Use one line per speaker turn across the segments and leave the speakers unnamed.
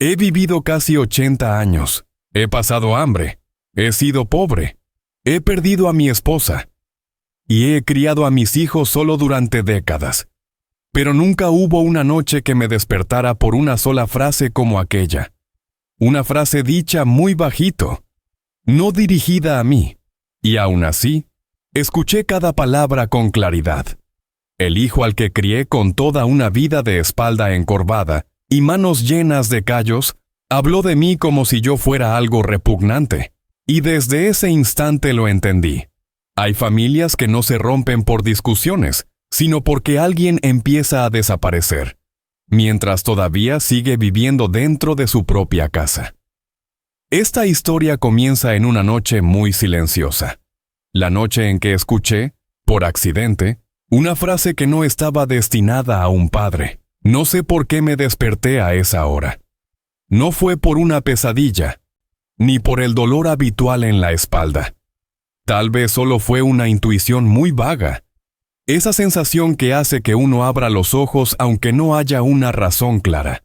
He vivido casi 80 años. He pasado hambre. He sido pobre. He perdido a mi esposa. Y he criado a mis hijos solo durante décadas. Pero nunca hubo una noche que me despertara por una sola frase como aquella. Una frase dicha muy bajito, no dirigida a mí. Y aún así, escuché cada palabra con claridad. El hijo al que crié con toda una vida de espalda encorvada y manos llenas de callos, habló de mí como si yo fuera algo repugnante. Y desde ese instante lo entendí. Hay familias que no se rompen por discusiones, sino porque alguien empieza a desaparecer, mientras todavía sigue viviendo dentro de su propia casa. Esta historia comienza en una noche muy silenciosa. La noche en que escuché, por accidente, una frase que no estaba destinada a un padre. No sé por qué me desperté a esa hora. No fue por una pesadilla, ni por el dolor habitual en la espalda. Tal vez solo fue una intuición muy vaga. Esa sensación que hace que uno abra los ojos aunque no haya una razón clara.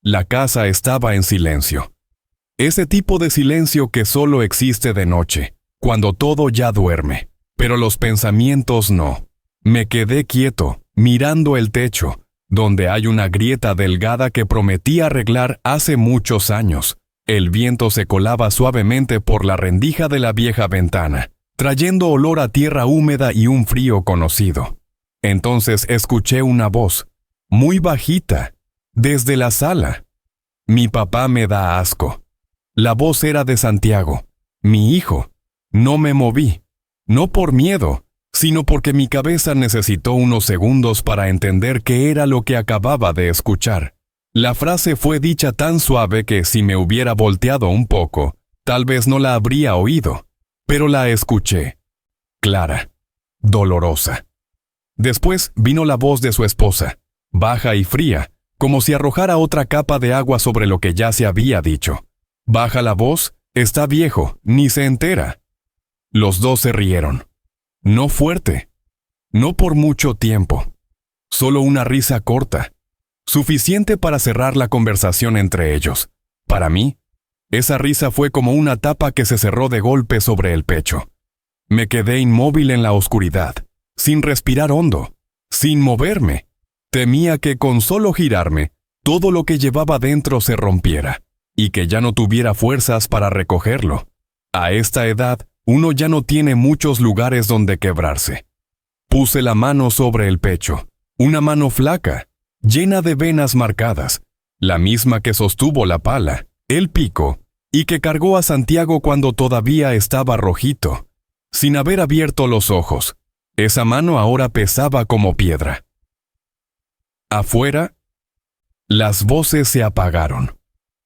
La casa estaba en silencio. Ese tipo de silencio que solo existe de noche, cuando todo ya duerme. Pero los pensamientos no. Me quedé quieto, mirando el techo, donde hay una grieta delgada que prometí arreglar hace muchos años. El viento se colaba suavemente por la rendija de la vieja ventana, trayendo olor a tierra húmeda y un frío conocido. Entonces escuché una voz, muy bajita, desde la sala. Mi papá me da asco. La voz era de Santiago, mi hijo. No me moví, no por miedo, sino porque mi cabeza necesitó unos segundos para entender qué era lo que acababa de escuchar. La frase fue dicha tan suave que si me hubiera volteado un poco, tal vez no la habría oído, pero la escuché. Clara, dolorosa. Después vino la voz de su esposa, baja y fría, como si arrojara otra capa de agua sobre lo que ya se había dicho. Baja la voz, está viejo, ni se entera. Los dos se rieron. No fuerte, no por mucho tiempo, solo una risa corta. Suficiente para cerrar la conversación entre ellos. Para mí, esa risa fue como una tapa que se cerró de golpe sobre el pecho. Me quedé inmóvil en la oscuridad, sin respirar hondo, sin moverme. Temía que con solo girarme, todo lo que llevaba dentro se rompiera, y que ya no tuviera fuerzas para recogerlo. A esta edad, uno ya no tiene muchos lugares donde quebrarse. Puse la mano sobre el pecho, una mano flaca, llena de venas marcadas, la misma que sostuvo la pala, el pico, y que cargó a Santiago cuando todavía estaba rojito, sin haber abierto los ojos. Esa mano ahora pesaba como piedra. Afuera, las voces se apagaron.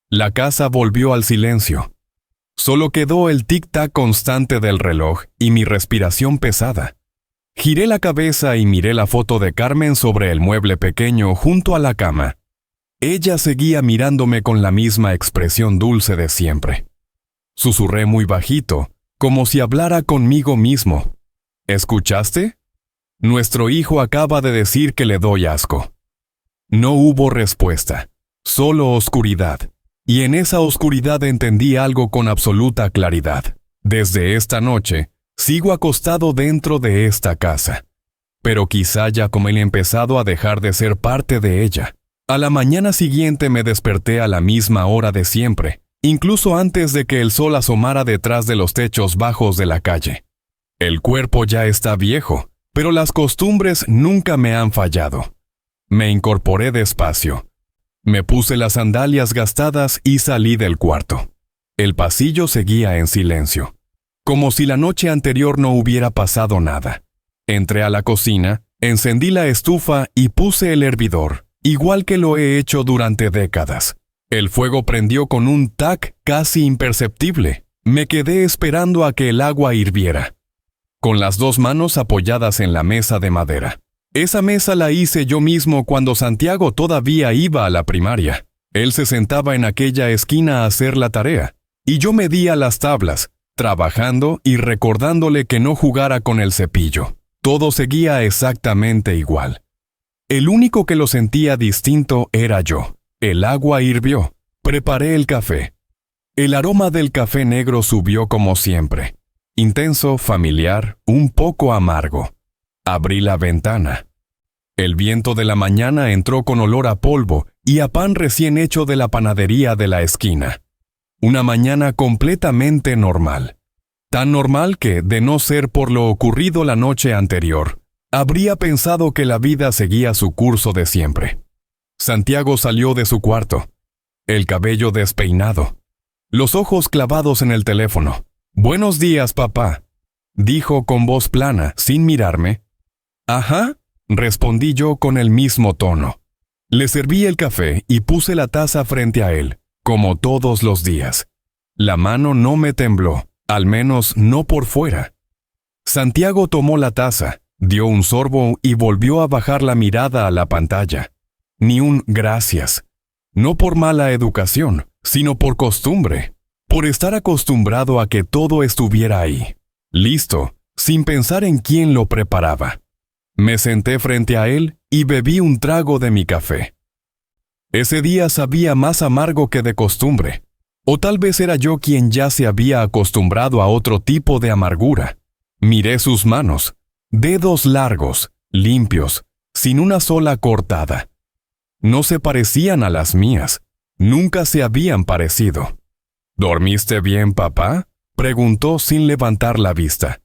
La casa volvió al silencio. Solo quedó el tic-tac constante del reloj y mi respiración pesada. Giré la cabeza y miré la foto de Carmen sobre el mueble pequeño junto a la cama. Ella seguía mirándome con la misma expresión dulce de siempre. Susurré muy bajito, como si hablara conmigo mismo. ¿Escuchaste? Nuestro hijo acaba de decir que le doy asco. No hubo respuesta, solo oscuridad. Y en esa oscuridad entendí algo con absoluta claridad. Desde esta noche, sigo acostado dentro de esta casa. Pero quizá ya como he empezado a dejar de ser parte de ella. A la mañana siguiente me desperté a la misma hora de siempre, incluso antes de que el sol asomara detrás de los techos bajos de la calle. El cuerpo ya está viejo, pero las costumbres nunca me han fallado. Me incorporé despacio. Me puse las sandalias gastadas y salí del cuarto. El pasillo seguía en silencio, como si la noche anterior no hubiera pasado nada. Entré a la cocina, encendí la estufa y puse el hervidor, igual que lo he hecho durante décadas. El fuego prendió con un tac casi imperceptible. Me quedé esperando a que el agua hirviera, con las dos manos apoyadas en la mesa de madera. Esa mesa la hice yo mismo cuando Santiago todavía iba a la primaria. Él se sentaba en aquella esquina a hacer la tarea, y yo medía las tablas, trabajando y recordándole que no jugara con el cepillo. Todo seguía exactamente igual. El único que lo sentía distinto era yo. El agua hirvió, Preparé el café. El aroma del café negro subió como siempre. Intenso, familiar, un poco amargo. Abrí la ventana. El viento de la mañana entró con olor a polvo y a pan recién hecho de la panadería de la esquina. Una mañana completamente normal. Tan normal que, de no ser por lo ocurrido la noche anterior, habría pensado que la vida seguía su curso de siempre. Santiago salió de su cuarto, el cabello despeinado, los ojos clavados en el teléfono. «Buenos días, papá», dijo con voz plana, sin mirarme. «Ajá», respondí yo con el mismo tono. Le serví el café y puse la taza frente a él, como todos los días. La mano no me tembló, al menos no por fuera. Santiago tomó la taza, dio un sorbo y volvió a bajar la mirada a la pantalla. Ni un gracias. No por mala educación, sino por costumbre. Por estar acostumbrado a que todo estuviera ahí. Listo, sin pensar en quién lo preparaba. Me senté frente a él y bebí un trago de mi café. Ese día sabía más amargo que de costumbre. O tal vez era yo quien ya se había acostumbrado a otro tipo de amargura. Miré sus manos, dedos largos, limpios, sin una sola cortada. No se parecían a las mías, nunca se habían parecido. «¿Dormiste bien, papá?», preguntó sin levantar la vista.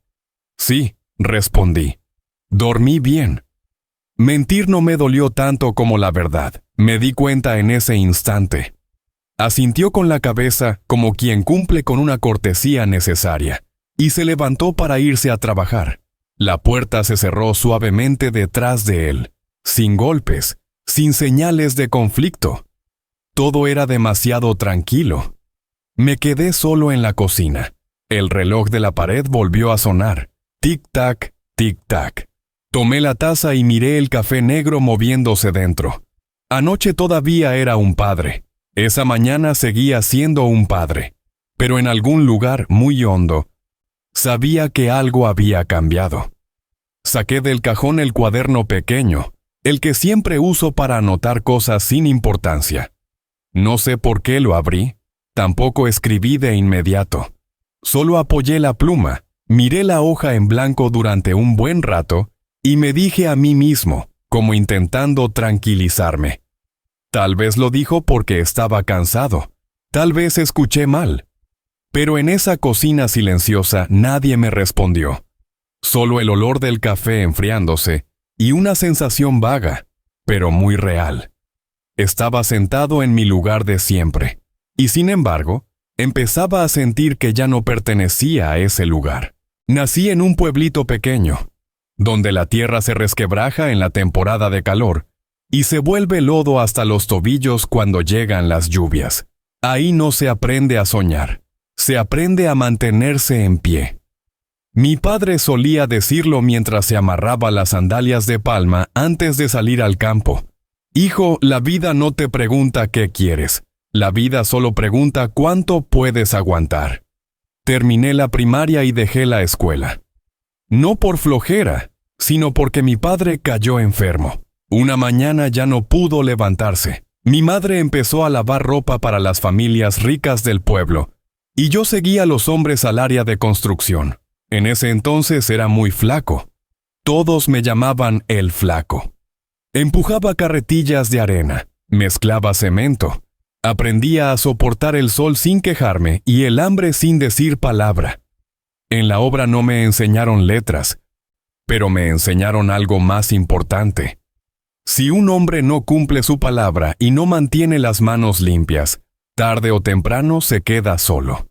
«Sí», respondí. «Dormí bien». Mentir no me dolió tanto como la verdad, me di cuenta en ese instante. Asintió con la cabeza como quien cumple con una cortesía necesaria, y se levantó para irse a trabajar. La puerta se cerró suavemente detrás de él, sin golpes, sin señales de conflicto. Todo era demasiado tranquilo. Me quedé solo en la cocina. El reloj de la pared volvió a sonar. Tic-tac, tic-tac. Tomé la taza y miré el café negro moviéndose dentro. Anoche todavía era un padre. Esa mañana seguía siendo un padre. Pero en algún lugar muy hondo, sabía que algo había cambiado. Saqué del cajón el cuaderno pequeño, el que siempre uso para anotar cosas sin importancia. No sé por qué lo abrí, tampoco escribí de inmediato. Solo apoyé la pluma, miré la hoja en blanco durante un buen rato y me dije a mí mismo, como intentando tranquilizarme. Tal vez lo dijo porque estaba cansado, tal vez escuché mal. Pero en esa cocina silenciosa nadie me respondió. Solo el olor del café enfriándose y una sensación vaga, pero muy real. Estaba sentado en mi lugar de siempre, y sin embargo, empezaba a sentir que ya no pertenecía a ese lugar. Nací en un pueblito pequeño, donde la tierra se resquebraja en la temporada de calor y se vuelve lodo hasta los tobillos cuando llegan las lluvias. Ahí no se aprende a soñar, se aprende a mantenerse en pie. Mi padre solía decirlo mientras se amarraba las sandalias de palma antes de salir al campo. «Hijo, la vida no te pregunta qué quieres, la vida solo pregunta cuánto puedes aguantar». Terminé la primaria y dejé la escuela. No por flojera, sino porque mi padre cayó enfermo. Una mañana ya no pudo levantarse. Mi madre empezó a lavar ropa para las familias ricas del pueblo, y yo seguía a los hombres al área de construcción. En ese entonces era muy flaco. Todos me llamaban el flaco. Empujaba carretillas de arena, mezclaba cemento. Aprendía a soportar el sol sin quejarme y el hambre sin decir palabra. En la obra no me enseñaron letras, pero me enseñaron algo más importante. Si un hombre no cumple su palabra y no mantiene las manos limpias, tarde o temprano se queda solo.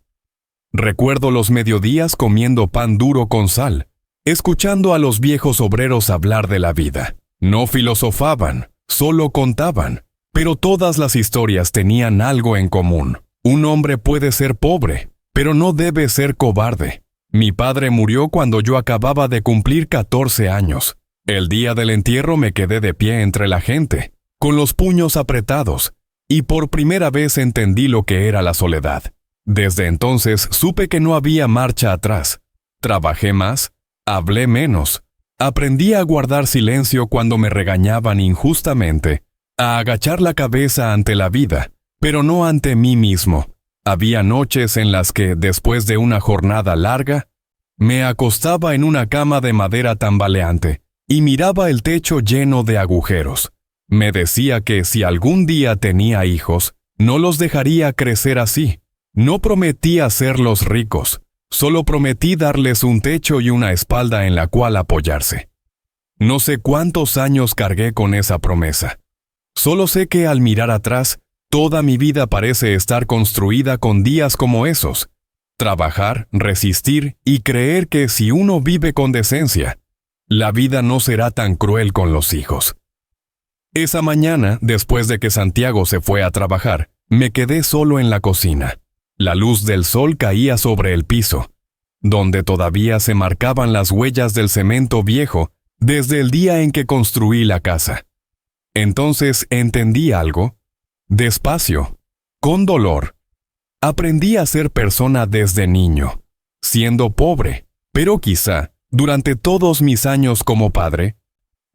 Recuerdo los mediodías comiendo pan duro con sal, escuchando a los viejos obreros hablar de la vida. No filosofaban, solo contaban, pero todas las historias tenían algo en común. Un hombre puede ser pobre, pero no debe ser cobarde. Mi padre murió cuando yo acababa de cumplir 14 años. El día del entierro me quedé de pie entre la gente, con los puños apretados, y por primera vez entendí lo que era la soledad. Desde entonces supe que no había marcha atrás. Trabajé más, hablé menos, aprendí a guardar silencio cuando me regañaban injustamente, a agachar la cabeza ante la vida, pero no ante mí mismo. Había noches en las que, después de una jornada larga, me acostaba en una cama de madera tambaleante y miraba el techo lleno de agujeros. Me decía que si algún día tenía hijos, no los dejaría crecer así. No prometí hacerlos ricos, solo prometí darles un techo y una espalda en la cual apoyarse. No sé cuántos años cargué con esa promesa. Solo sé que al mirar atrás, toda mi vida parece estar construida con días como esos. Trabajar, resistir y creer que si uno vive con decencia, la vida no será tan cruel con los hijos. Esa mañana, después de que Santiago se fue a trabajar, me quedé solo en la cocina. La luz del sol caía sobre el piso, donde todavía se marcaban las huellas del cemento viejo desde el día en que construí la casa. Entonces entendí algo. Despacio, con dolor. Aprendí a ser persona desde niño, siendo pobre, pero quizá, durante todos mis años como padre,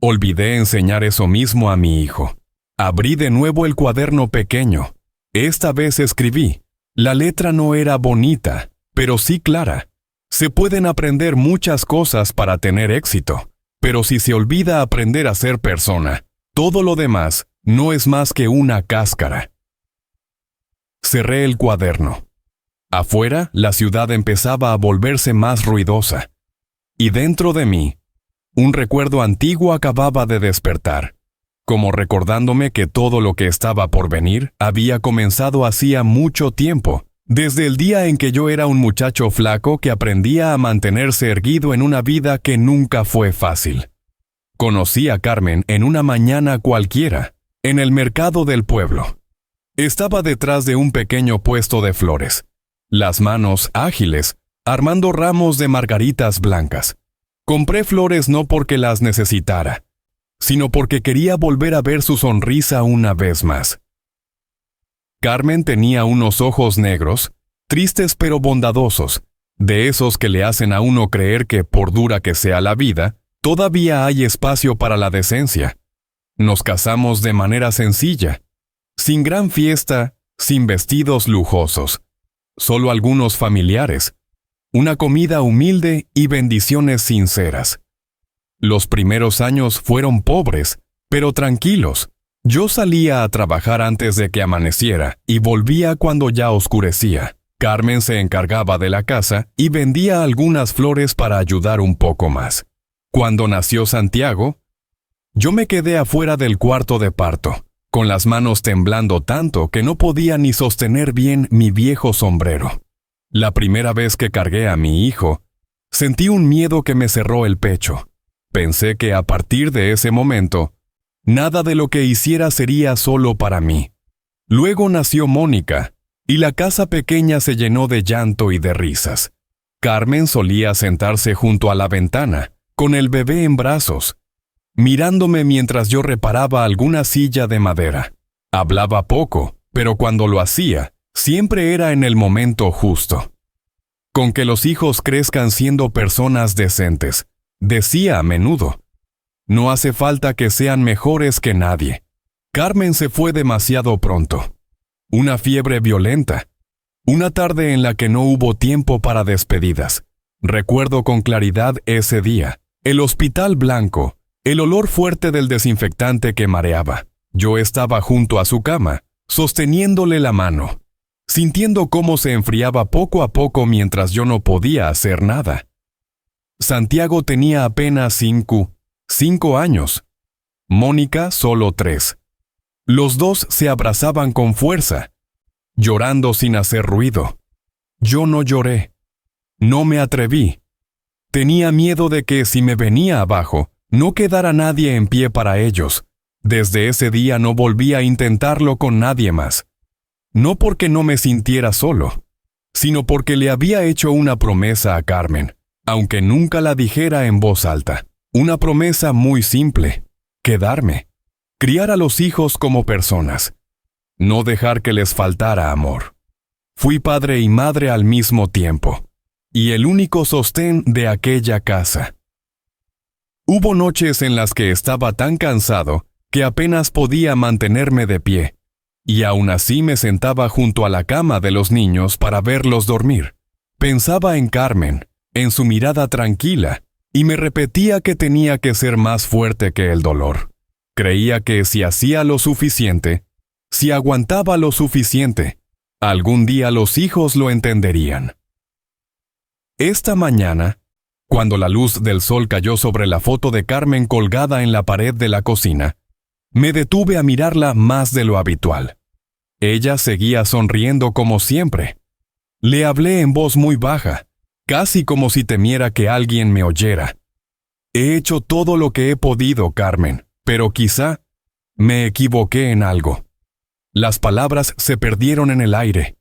olvidé enseñar eso mismo a mi hijo. Abrí de nuevo el cuaderno pequeño. Esta vez escribí. La letra no era bonita, pero sí clara. Se pueden aprender muchas cosas para tener éxito, pero si se olvida aprender a ser persona, todo lo demás no es más que una cáscara. Cerré el cuaderno. Afuera, la ciudad empezaba a volverse más ruidosa. Y dentro de mí, un recuerdo antiguo acababa de despertar, como recordándome que todo lo que estaba por venir había comenzado hacía mucho tiempo, desde el día en que yo era un muchacho flaco que aprendía a mantenerse erguido en una vida que nunca fue fácil. Conocí a Carmen en una mañana cualquiera, en el mercado del pueblo. Estaba detrás de un pequeño puesto de flores, las manos ágiles, armando ramos de margaritas blancas. Compré flores no porque las necesitara, sino porque quería volver a ver su sonrisa una vez más. Carmen tenía unos ojos negros, tristes pero bondadosos, de esos que le hacen a uno creer que, por dura que sea la vida, todavía hay espacio para la decencia. Nos casamos de manera sencilla, sin gran fiesta, sin vestidos lujosos, solo algunos familiares, una comida humilde y bendiciones sinceras. Los primeros años fueron pobres, pero tranquilos. Yo salía a trabajar antes de que amaneciera y volvía cuando ya oscurecía. Carmen se encargaba de la casa y vendía algunas flores para ayudar un poco más. Cuando nació Santiago, yo me quedé afuera del cuarto de parto, con las manos temblando tanto que no podía ni sostener bien mi viejo sombrero. La primera vez que cargué a mi hijo, sentí un miedo que me cerró el pecho. Pensé que a partir de ese momento, nada de lo que hiciera sería solo para mí. Luego nació Mónica, y la casa pequeña se llenó de llanto y de risas. Carmen solía sentarse junto a la ventana, con el bebé en brazos, mirándome mientras yo reparaba alguna silla de madera. Hablaba poco, pero cuando lo hacía, siempre era en el momento justo. Con que los hijos crezcan siendo personas decentes, decía a menudo. No hace falta que sean mejores que nadie. Carmen se fue demasiado pronto. Una fiebre violenta. Una tarde en la que no hubo tiempo para despedidas. Recuerdo con claridad ese día. El hospital blanco, el olor fuerte del desinfectante que mareaba. Yo estaba junto a su cama, sosteniéndole la mano, sintiendo cómo se enfriaba poco a poco mientras yo no podía hacer nada. Santiago tenía apenas 5 años. Mónica solo 3. Los dos se abrazaban con fuerza, llorando sin hacer ruido. Yo no lloré. No me atreví. Tenía miedo de que si me venía abajo, no quedara nadie en pie para ellos. Desde ese día no volví a intentarlo con nadie más. No porque no me sintiera solo, sino porque le había hecho una promesa a Carmen, aunque nunca la dijera en voz alta. Una promesa muy simple: quedarme, criar a los hijos como personas, no dejar que les faltara amor. Fui padre y madre al mismo tiempo, y el único sostén de aquella casa. Hubo noches en las que estaba tan cansado que apenas podía mantenerme de pie. y aún así me sentaba junto a la cama de los niños para verlos dormir. Pensaba en Carmen, en su mirada tranquila, y me repetía que tenía que ser más fuerte que el dolor. Creía que si hacía lo suficiente, si aguantaba lo suficiente, algún día los hijos lo entenderían. Esta mañana, cuando la luz del sol cayó sobre la foto de Carmen colgada en la pared de la cocina, me detuve a mirarla más de lo habitual. Ella seguía sonriendo como siempre. Le hablé en voz muy baja, casi como si temiera que alguien me oyera. He hecho todo lo que he podido, Carmen, pero quizá me equivoqué en algo. Las palabras se perdieron en el aire.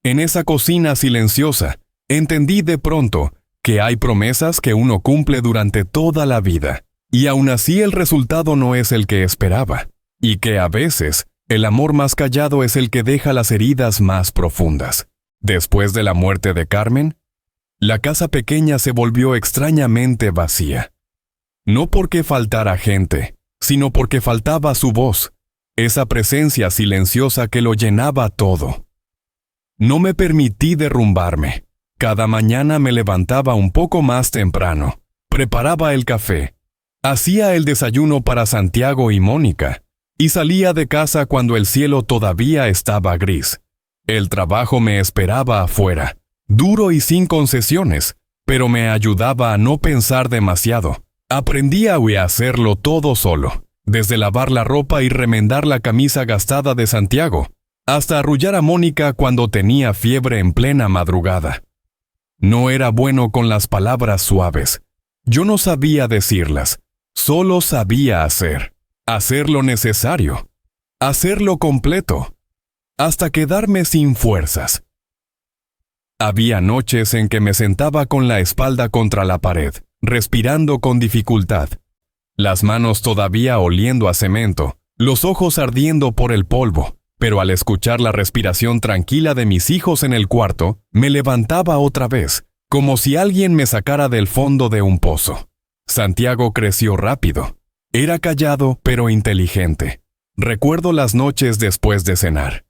En esa cocina silenciosa, entendí de pronto que hay promesas que uno cumple durante toda la vida, y aún así el resultado no es el que esperaba, y que a veces el amor más callado es el que deja las heridas más profundas. Después de la muerte de Carmen, la casa pequeña se volvió extrañamente vacía. No porque faltara gente, sino porque faltaba su voz, esa presencia silenciosa que lo llenaba todo. No me permití derrumbarme. Cada mañana me levantaba un poco más temprano, preparaba el café, hacía el desayuno para Santiago y Mónica, y salía de casa cuando el cielo todavía estaba gris. El trabajo me esperaba afuera, duro y sin concesiones, pero me ayudaba a no pensar demasiado. Aprendí a hacerlo todo solo, desde lavar la ropa y remendar la camisa gastada de Santiago, hasta arrullar a Mónica cuando tenía fiebre en plena madrugada. No era bueno con las palabras suaves. Yo no sabía decirlas, solo sabía hacer lo necesario, hacerlo completo, hasta quedarme sin fuerzas. Había noches en que me sentaba con la espalda contra la pared, respirando con dificultad, las manos todavía oliendo a cemento, los ojos ardiendo por el polvo, pero al escuchar la respiración tranquila de mis hijos en el cuarto, me levantaba otra vez, como si alguien me sacara del fondo de un pozo. Santiago creció rápido. Era callado, pero inteligente. Recuerdo las noches después de cenar.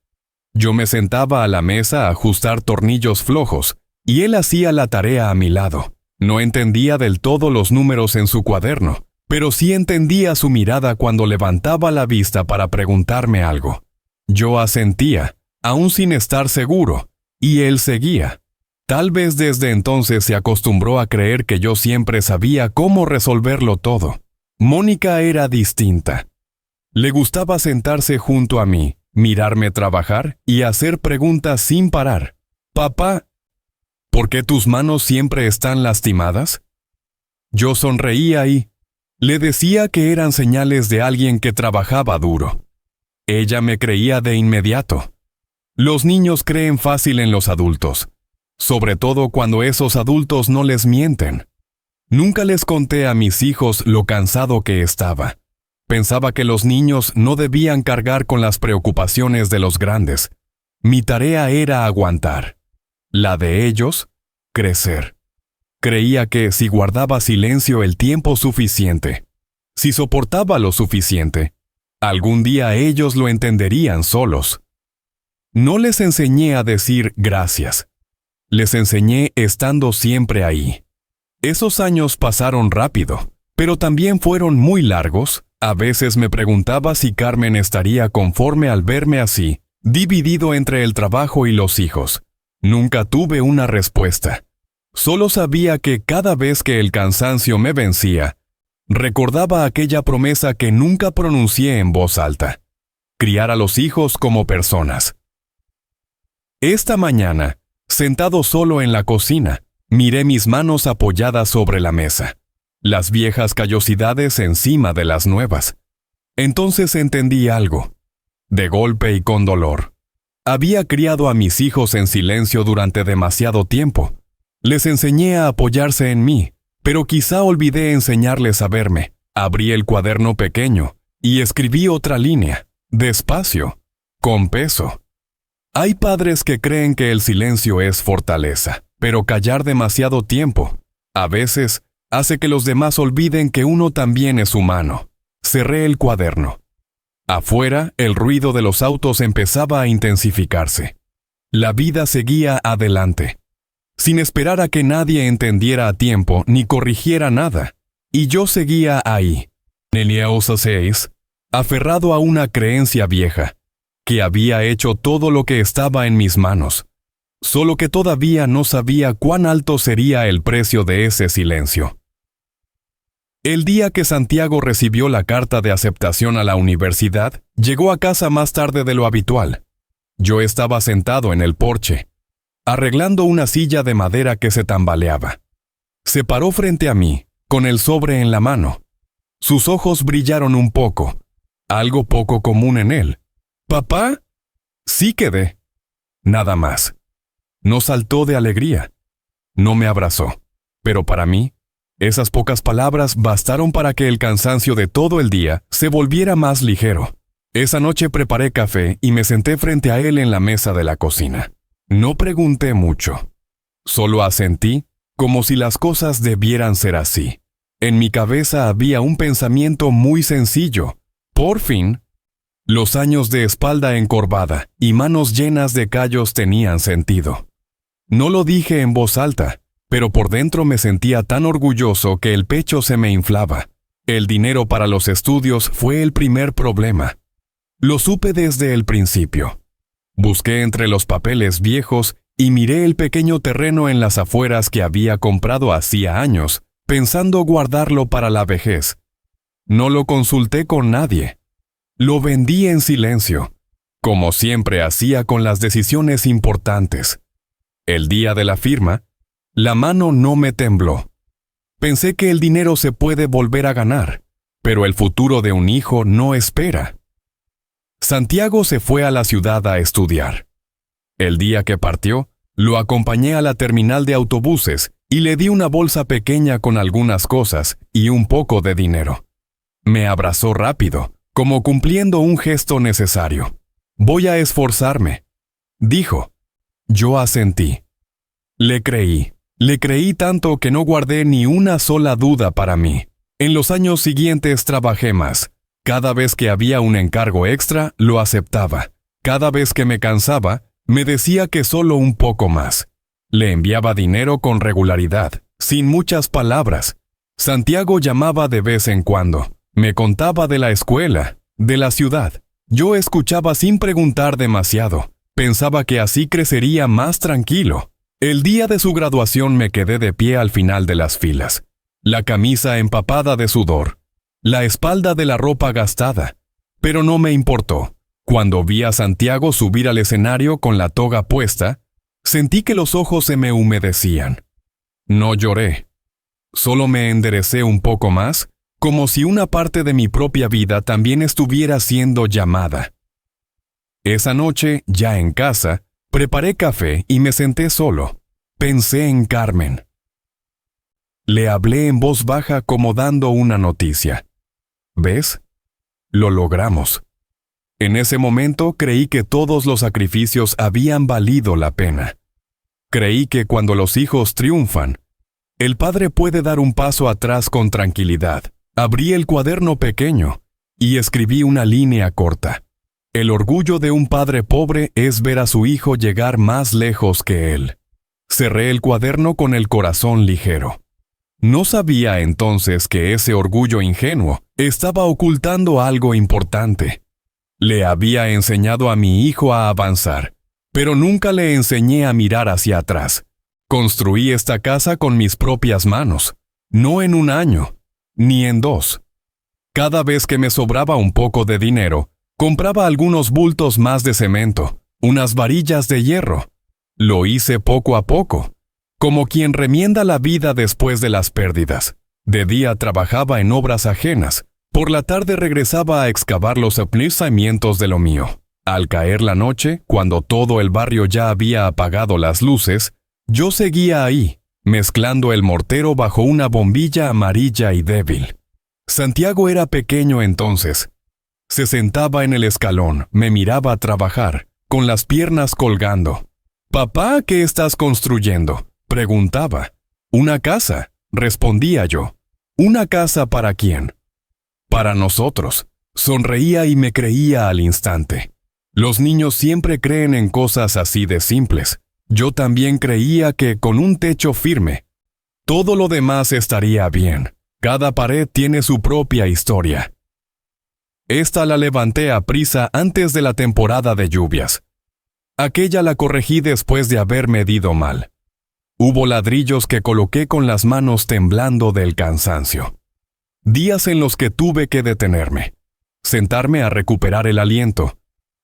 Yo me sentaba a la mesa a ajustar tornillos flojos, y él hacía la tarea a mi lado. No entendía del todo los números en su cuaderno, pero sí entendía su mirada cuando levantaba la vista para preguntarme algo. Yo asentía, aún sin estar seguro, y él seguía. Tal vez desde entonces se acostumbró a creer que yo siempre sabía cómo resolverlo todo. Mónica era distinta. Le gustaba sentarse junto a mí, mirarme trabajar y hacer preguntas sin parar. «Papá, ¿por qué tus manos siempre están lastimadas?» Yo sonreía y le decía que eran señales de alguien que trabajaba duro. Ella me creía de inmediato. Los niños creen fácil en los adultos, sobre todo cuando esos adultos no les mienten. Nunca les conté a mis hijos lo cansado que estaba. Pensaba que los niños no debían cargar con las preocupaciones de los grandes. Mi tarea era aguantar. La de ellos, crecer. Creía que si guardaba silencio el tiempo suficiente, si soportaba lo suficiente, algún día ellos lo entenderían solos. No les enseñé a decir gracias. Les enseñé estando siempre ahí. Esos años pasaron rápido, pero también fueron muy largos. A veces me preguntaba si Carmen estaría conforme al verme así, dividido entre el trabajo y los hijos. Nunca tuve una respuesta. Solo sabía que cada vez que el cansancio me vencía, recordaba aquella promesa que nunca pronuncié en voz alta: criar a los hijos como personas. Esta mañana, sentado solo en la cocina, miré mis manos apoyadas sobre la mesa, las viejas callosidades encima de las nuevas. Entonces entendí algo, de golpe y con dolor. Había criado a mis hijos en silencio durante demasiado tiempo. Les enseñé a apoyarse en mí, pero quizá olvidé enseñarles a verme. Abrí el cuaderno pequeño y escribí otra línea, despacio, con peso. Hay padres que creen que el silencio es fortaleza, pero callar demasiado tiempo, a veces, hace que los demás olviden que uno también es humano. Cerré el cuaderno. Afuera, el ruido de los autos empezaba a intensificarse. La vida seguía adelante, sin esperar a que nadie entendiera a tiempo ni corrigiera nada. Y yo seguía ahí, en el 6, aferrado a una creencia vieja, que había hecho todo lo que estaba en mis manos, solo que todavía no sabía cuán alto sería el precio de ese silencio. El día que Santiago recibió la carta de aceptación a la universidad, llegó a casa más tarde de lo habitual. Yo estaba sentado en el porche, arreglando una silla de madera que se tambaleaba. Se paró frente a mí, con el sobre en la mano. Sus ojos brillaron un poco, algo poco común en él. ¿Papá? Sí quedé. Nada más. No saltó de alegría. No me abrazó. Pero para mí, esas pocas palabras bastaron para que el cansancio de todo el día se volviera más ligero. Esa noche preparé café y me senté frente a él en la mesa de la cocina. No pregunté mucho. Solo asentí, como si las cosas debieran ser así. En mi cabeza había un pensamiento muy sencillo. Por fin, los años de espalda encorvada y manos llenas de callos tenían sentido. No lo dije en voz alta, pero por dentro me sentía tan orgulloso que el pecho se me inflaba. El dinero para los estudios fue el primer problema. Lo supe desde el principio. Busqué entre los papeles viejos y miré el pequeño terreno en las afueras que había comprado hacía años, pensando guardarlo para la vejez. No lo consulté con nadie. Lo vendí en silencio, como siempre hacía con las decisiones importantes. El día de la firma, la mano no me tembló. Pensé que el dinero se puede volver a ganar, pero el futuro de un hijo no espera. Santiago se fue a la ciudad a estudiar. El día que partió, lo acompañé a la terminal de autobuses y le di una bolsa pequeña con algunas cosas y un poco de dinero. Me abrazó rápido, como cumpliendo un gesto necesario. «Voy a esforzarme», dijo. Yo asentí. Le creí tanto que no guardé ni una sola duda para mí. En los años siguientes trabajé más. Cada vez que había un encargo extra, lo aceptaba. Cada vez que me cansaba, me decía que solo un poco más. Le enviaba dinero con regularidad, sin muchas palabras. Santiago llamaba de vez en cuando. Me contaba de la escuela, de la ciudad. Yo escuchaba sin preguntar demasiado. Pensaba que así crecería más tranquilo. El día de su graduación me quedé de pie al final de las filas. La camisa empapada de sudor. La espalda de la ropa gastada. Pero no me importó. Cuando vi a Santiago subir al escenario con la toga puesta, sentí que los ojos se me humedecían. No lloré. Solo me enderecé un poco más, como si una parte de mi propia vida también estuviera siendo llamada. Esa noche, ya en casa, preparé café y me senté solo. Pensé en Carmen. Le hablé en voz baja como dando una noticia. ¿Ves? Lo logramos. En ese momento creí que todos los sacrificios habían valido la pena. Creí que cuando los hijos triunfan, el padre puede dar un paso atrás con tranquilidad. Abrí el cuaderno pequeño y escribí una línea corta. El orgullo de un padre pobre es ver a su hijo llegar más lejos que él. Cerré el cuaderno con el corazón ligero. No sabía entonces que ese orgullo ingenuo estaba ocultando algo importante. Le había enseñado a mi hijo a avanzar, pero nunca le enseñé a mirar hacia atrás. Construí esta casa con mis propias manos, no en un año, ni en 2. Cada vez que me sobraba un poco de dinero, compraba algunos bultos más de cemento, unas varillas de hierro. Lo hice poco a poco, como quien remienda la vida después de las pérdidas. De día trabajaba en obras ajenas, por la tarde regresaba a excavar los cimientos de lo mío. Al caer la noche, cuando todo el barrio ya había apagado las luces, yo seguía ahí, mezclando el mortero bajo una bombilla amarilla y débil. Santiago era pequeño entonces. Se sentaba en el escalón, me miraba trabajar, con las piernas colgando. «Papá, ¿qué estás construyendo?», preguntaba. «Una casa», respondía yo. «¿Una casa para quién?». «Para nosotros. Sonreía y me creía al instante. Los niños siempre creen en cosas así de simples. Yo también creía que con un techo firme, todo lo demás estaría bien. Cada pared tiene su propia historia. Esta la levanté a prisa antes de la temporada de lluvias. Aquella la corregí después de haber medido mal. Hubo ladrillos que coloqué con las manos temblando del cansancio. Días en los que tuve que detenerme, sentarme a recuperar el aliento,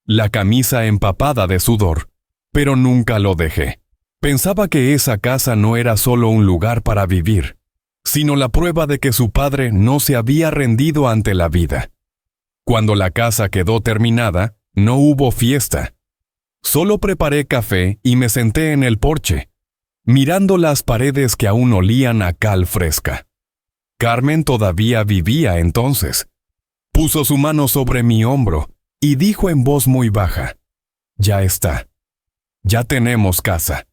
la camisa empapada de sudor, pero nunca lo dejé. Pensaba que esa casa no era solo un lugar para vivir, sino la prueba de que su padre no se había rendido ante la vida. Cuando la casa quedó terminada, no hubo fiesta. Solo preparé café y me senté en el porche, mirando las paredes que aún olían a cal fresca. Carmen todavía vivía entonces. Puso su mano sobre mi hombro y dijo en voz muy baja: «Ya está. Ya tenemos casa».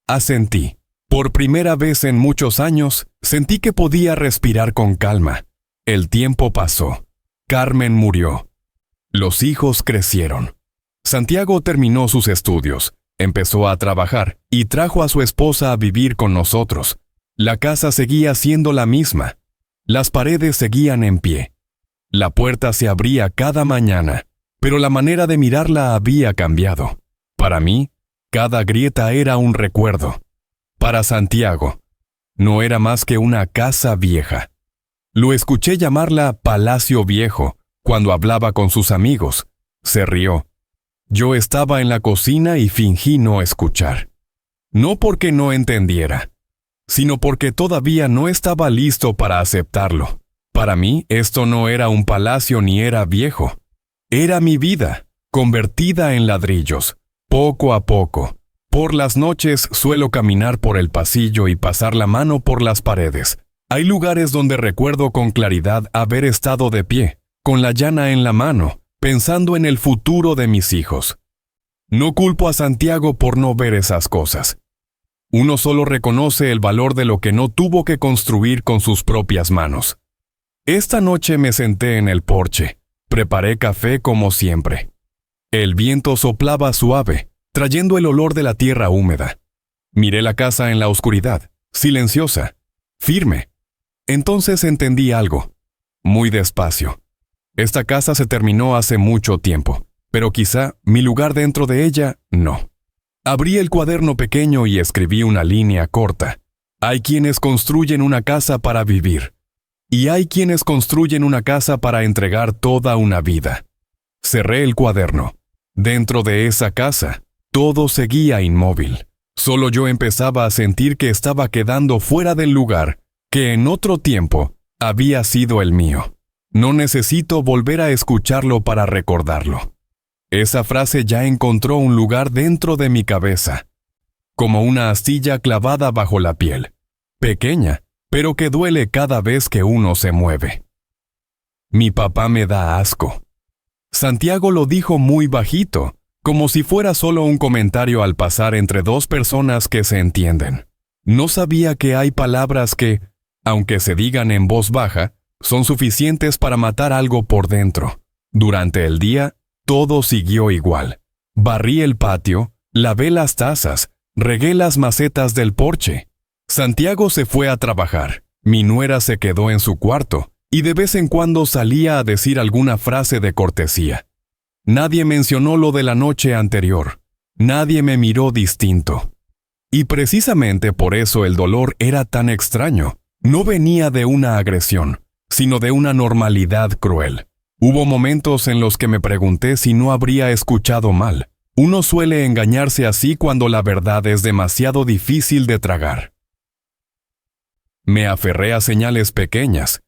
Asentí. Por primera vez en muchos años, sentí que podía respirar con calma. El tiempo pasó. Carmen murió. Los hijos crecieron. Santiago terminó sus estudios, empezó a trabajar y trajo a su esposa a vivir con nosotros. La casa seguía siendo la misma. Las paredes seguían en pie. La puerta se abría cada mañana, pero la manera de mirarla había cambiado. Para mí, cada grieta era un recuerdo. Para Santiago, no era más que una casa vieja. Lo escuché llamarla Palacio Viejo cuando hablaba con sus amigos. Se rió. Yo estaba en la cocina y fingí no escuchar. No porque no entendiera, sino porque todavía no estaba listo para aceptarlo. Para mí, esto no era un palacio ni era viejo. Era mi vida, convertida en ladrillos, poco a poco. Por las noches suelo caminar por el pasillo y pasar la mano por las paredes. Hay lugares donde recuerdo con claridad haber estado de pie, con la llana en la mano, pensando en el futuro de mis hijos. No culpo a Santiago por no ver esas cosas. Uno solo reconoce el valor de lo que no tuvo que construir con sus propias manos. Esta noche me senté en el porche, preparé café como siempre. El viento soplaba suave, trayendo el olor de la tierra húmeda. Miré la casa en la oscuridad, silenciosa, firme. Entonces entendí algo, muy despacio. Esta casa se terminó hace mucho tiempo, pero quizá mi lugar dentro de ella no. Abrí el cuaderno pequeño y escribí una línea corta. Hay quienes construyen una casa para vivir, y hay quienes construyen una casa para entregar toda una vida. Cerré el cuaderno. Dentro de esa casa, todo seguía inmóvil. Solo yo empezaba a sentir que estaba quedando fuera del lugar que en otro tiempo había sido el mío. No necesito volver a escucharlo para recordarlo. Esa frase ya encontró un lugar dentro de mi cabeza, como una astilla clavada bajo la piel, pequeña, pero que duele cada vez que uno se mueve. Mi papá me da asco. Santiago lo dijo muy bajito, como si fuera solo un comentario al pasar entre dos personas que se entienden. No sabía que hay palabras que, aunque se digan en voz baja, son suficientes para matar algo por dentro. Durante el día, todo siguió igual. Barrí el patio, lavé las tazas, regué las macetas del porche. Santiago se fue a trabajar. Mi nuera se quedó en su cuarto y de vez en cuando salía a decir alguna frase de cortesía. Nadie mencionó lo de la noche anterior. Nadie me miró distinto. Y precisamente por eso el dolor era tan extraño. No venía de una agresión, sino de una normalidad cruel. Hubo momentos en los que me pregunté si no habría escuchado mal. Uno suele engañarse así cuando la verdad es demasiado difícil de tragar. Me aferré a señales pequeñas.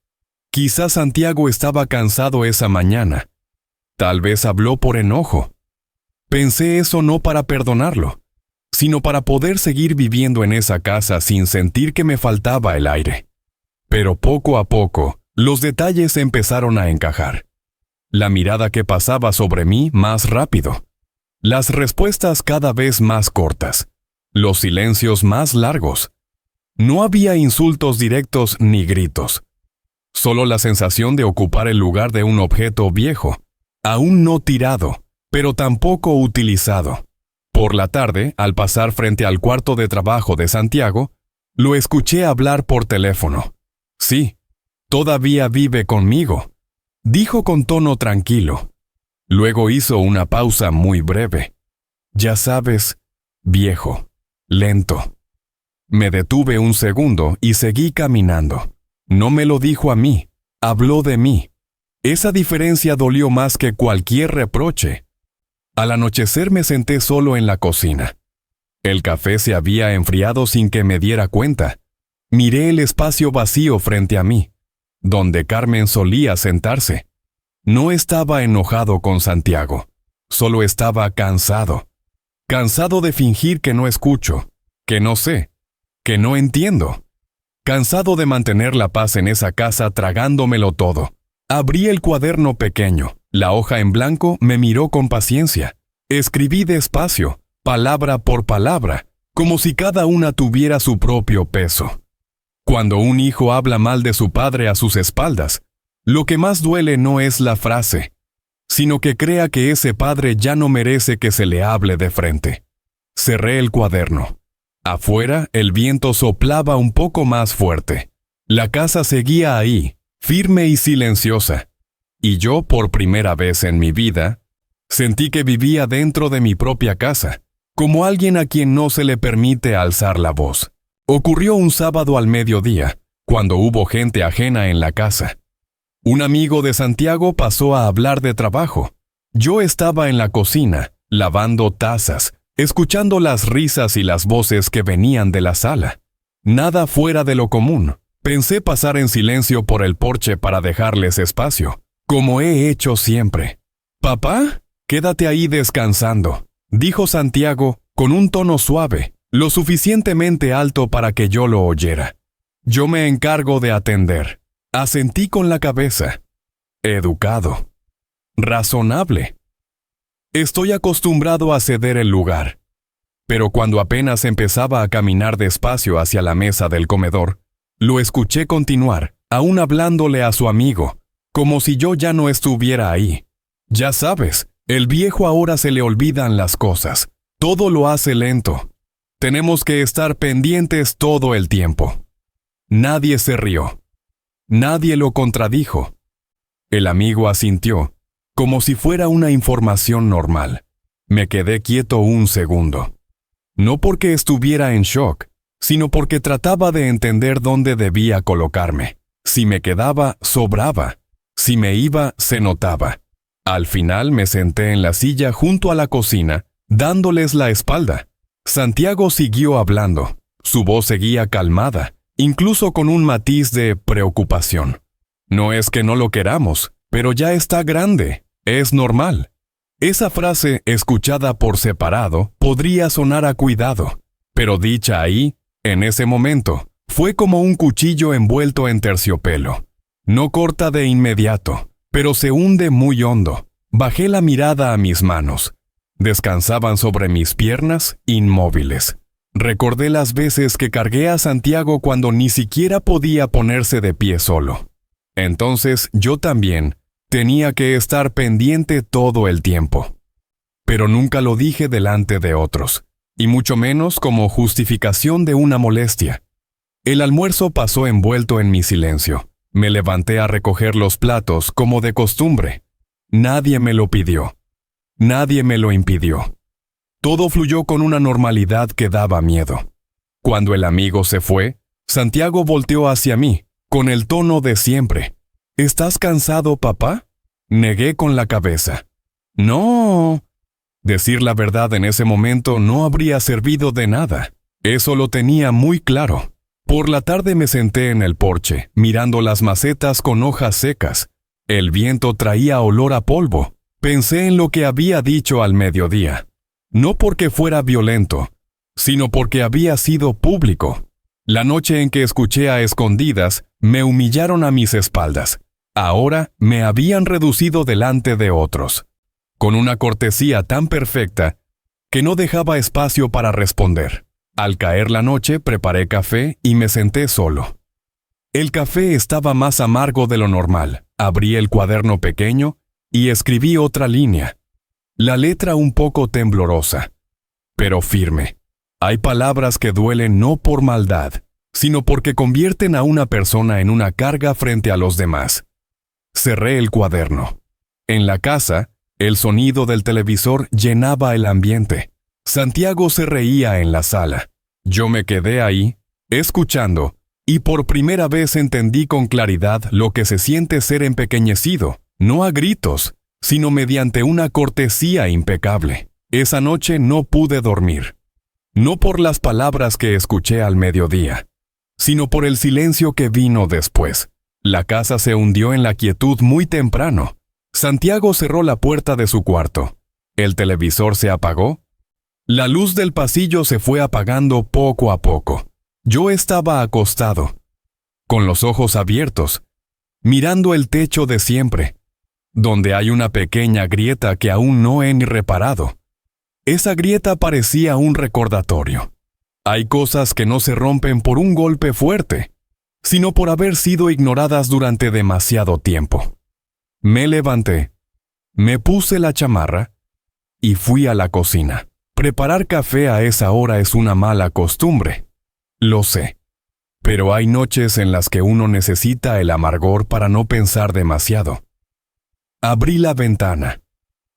Quizás Santiago estaba cansado esa mañana. Tal vez habló por enojo. Pensé eso no para perdonarlo, sino para poder seguir viviendo en esa casa sin sentir que me faltaba el aire. Pero poco a poco, los detalles empezaron a encajar. La mirada que pasaba sobre mí más rápido. Las respuestas cada vez más cortas. Los silencios más largos. No había insultos directos ni gritos. Solo la sensación de ocupar el lugar de un objeto viejo, aún no tirado, pero tampoco utilizado. Por la tarde, al pasar frente al cuarto de trabajo de Santiago, lo escuché hablar por teléfono. Sí, todavía vive conmigo, dijo con tono tranquilo. Luego hizo una pausa muy breve. Ya sabes, viejo, lento. Me detuve un segundo y seguí caminando. No me lo dijo a mí, habló de mí. Esa diferencia dolió más que cualquier reproche. Al anochecer me senté solo en la cocina. El café se había enfriado sin que me diera cuenta. Miré el espacio vacío frente a mí, donde Carmen solía sentarse. No estaba enojado con Santiago, solo estaba cansado. Cansado de fingir que no escucho, que no sé, que no entiendo. Cansado de mantener la paz en esa casa tragándomelo todo. Abrí el cuaderno pequeño. La hoja en blanco me miró con paciencia. Escribí despacio, palabra por palabra, como si cada una tuviera su propio peso. Cuando un hijo habla mal de su padre a sus espaldas, lo que más duele no es la frase, sino que crea que ese padre ya no merece que se le hable de frente. Cerré el cuaderno. Afuera, el viento soplaba un poco más fuerte. La casa seguía ahí, firme y silenciosa. Y yo, por primera vez en mi vida, sentí que vivía dentro de mi propia casa, como alguien a quien no se le permite alzar la voz. Ocurrió un sábado al mediodía, cuando hubo gente ajena en la casa. Un amigo de Santiago pasó a hablar de trabajo. Yo estaba en la cocina, lavando tazas, escuchando las risas y las voces que venían de la sala. Nada fuera de lo común. Pensé pasar en silencio por el porche para dejarles espacio, como he hecho siempre. «Papá, quédate ahí descansando», dijo Santiago con un tono suave, lo suficientemente alto para que yo lo oyera. «Yo me encargo de atender». Asentí con la cabeza. Educado. Razonable. Estoy acostumbrado a ceder el lugar. Pero cuando apenas empezaba a caminar despacio hacia la mesa del comedor, lo escuché continuar, aún hablándole a su amigo, como si yo ya no estuviera ahí. Ya sabes, el viejo ahora se le olvidan las cosas. Todo lo hace lento. Tenemos que estar pendientes todo el tiempo. Nadie se rió. Nadie lo contradijo. El amigo asintió, como si fuera una información normal. Me quedé quieto un segundo. No porque estuviera en shock, sino porque trataba de entender dónde debía colocarme. Si me quedaba, sobraba. Si me iba, se notaba. Al final me senté en la silla junto a la cocina, dándoles la espalda. Santiago siguió hablando. Su voz seguía calmada, incluso con un matiz de preocupación. No es que no lo queramos, pero ya está grande. Es normal. Esa frase, escuchada por separado, podría sonar a cuidado, pero dicha ahí, en ese momento, fue como un cuchillo envuelto en terciopelo. No corta de inmediato, pero se hunde muy hondo. Bajé la mirada a mis manos. Descansaban sobre mis piernas, inmóviles. Recordé las veces que cargué a Santiago cuando ni siquiera podía ponerse de pie solo. Entonces yo también tenía que estar pendiente todo el tiempo. Pero nunca lo dije delante de otros, y mucho menos como justificación de una molestia. El almuerzo pasó envuelto en mi silencio. Me levanté a recoger los platos como de costumbre. Nadie me lo pidió. Nadie me lo impidió. Todo fluyó con una normalidad que daba miedo. Cuando el amigo se fue, Santiago volteó hacia mí, con el tono de siempre. ¿Estás cansado, papá? Negué con la cabeza. No. Decir la verdad en ese momento no habría servido de nada. Eso lo tenía muy claro. Por la tarde me senté en el porche, mirando las macetas con hojas secas. El viento traía olor a polvo. Pensé en lo que había dicho al mediodía. No porque fuera violento, sino porque había sido público. La noche en que escuché a escondidas, me humillaron a mis espaldas. Ahora me habían reducido delante de otros, con una cortesía tan perfecta que no dejaba espacio para responder. Al caer la noche preparé café y me senté solo. El café estaba más amargo de lo normal. Abrí el cuaderno pequeño y escribí otra línea. La letra un poco temblorosa, pero firme. Hay palabras que duelen no por maldad, sino porque convierten a una persona en una carga frente a los demás. Cerré el cuaderno. En la casa, el sonido del televisor llenaba el ambiente. Santiago se reía en la sala. Yo me quedé ahí, escuchando, y por primera vez entendí con claridad lo que se siente ser empequeñecido, no a gritos, sino mediante una cortesía impecable. Esa noche no pude dormir. No por las palabras que escuché al mediodía, sino por el silencio que vino después. La casa se hundió en la quietud muy temprano. Santiago cerró la puerta de su cuarto. El televisor se apagó. La luz del pasillo se fue apagando poco a poco. Yo estaba acostado, con los ojos abiertos, mirando el techo de siempre, donde hay una pequeña grieta que aún no he ni reparado. Esa grieta parecía un recordatorio. Hay cosas que no se rompen por un golpe fuerte, sino por haber sido ignoradas durante demasiado tiempo. Me levanté, me puse la chamarra y fui a la cocina. Preparar café a esa hora es una mala costumbre, lo sé, pero hay noches en las que uno necesita el amargor para no pensar demasiado. Abrí la ventana.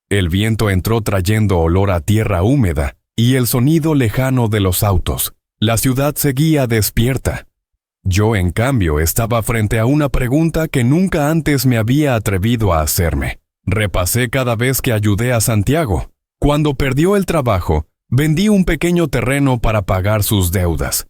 El viento entró trayendo olor a tierra húmeda y el sonido lejano de los autos. La ciudad seguía despierta. Yo, en cambio, estaba frente a una pregunta que nunca antes me había atrevido a hacerme. Repasé cada vez que ayudé a Santiago. Cuando perdió el trabajo, vendí un pequeño terreno para pagar sus deudas.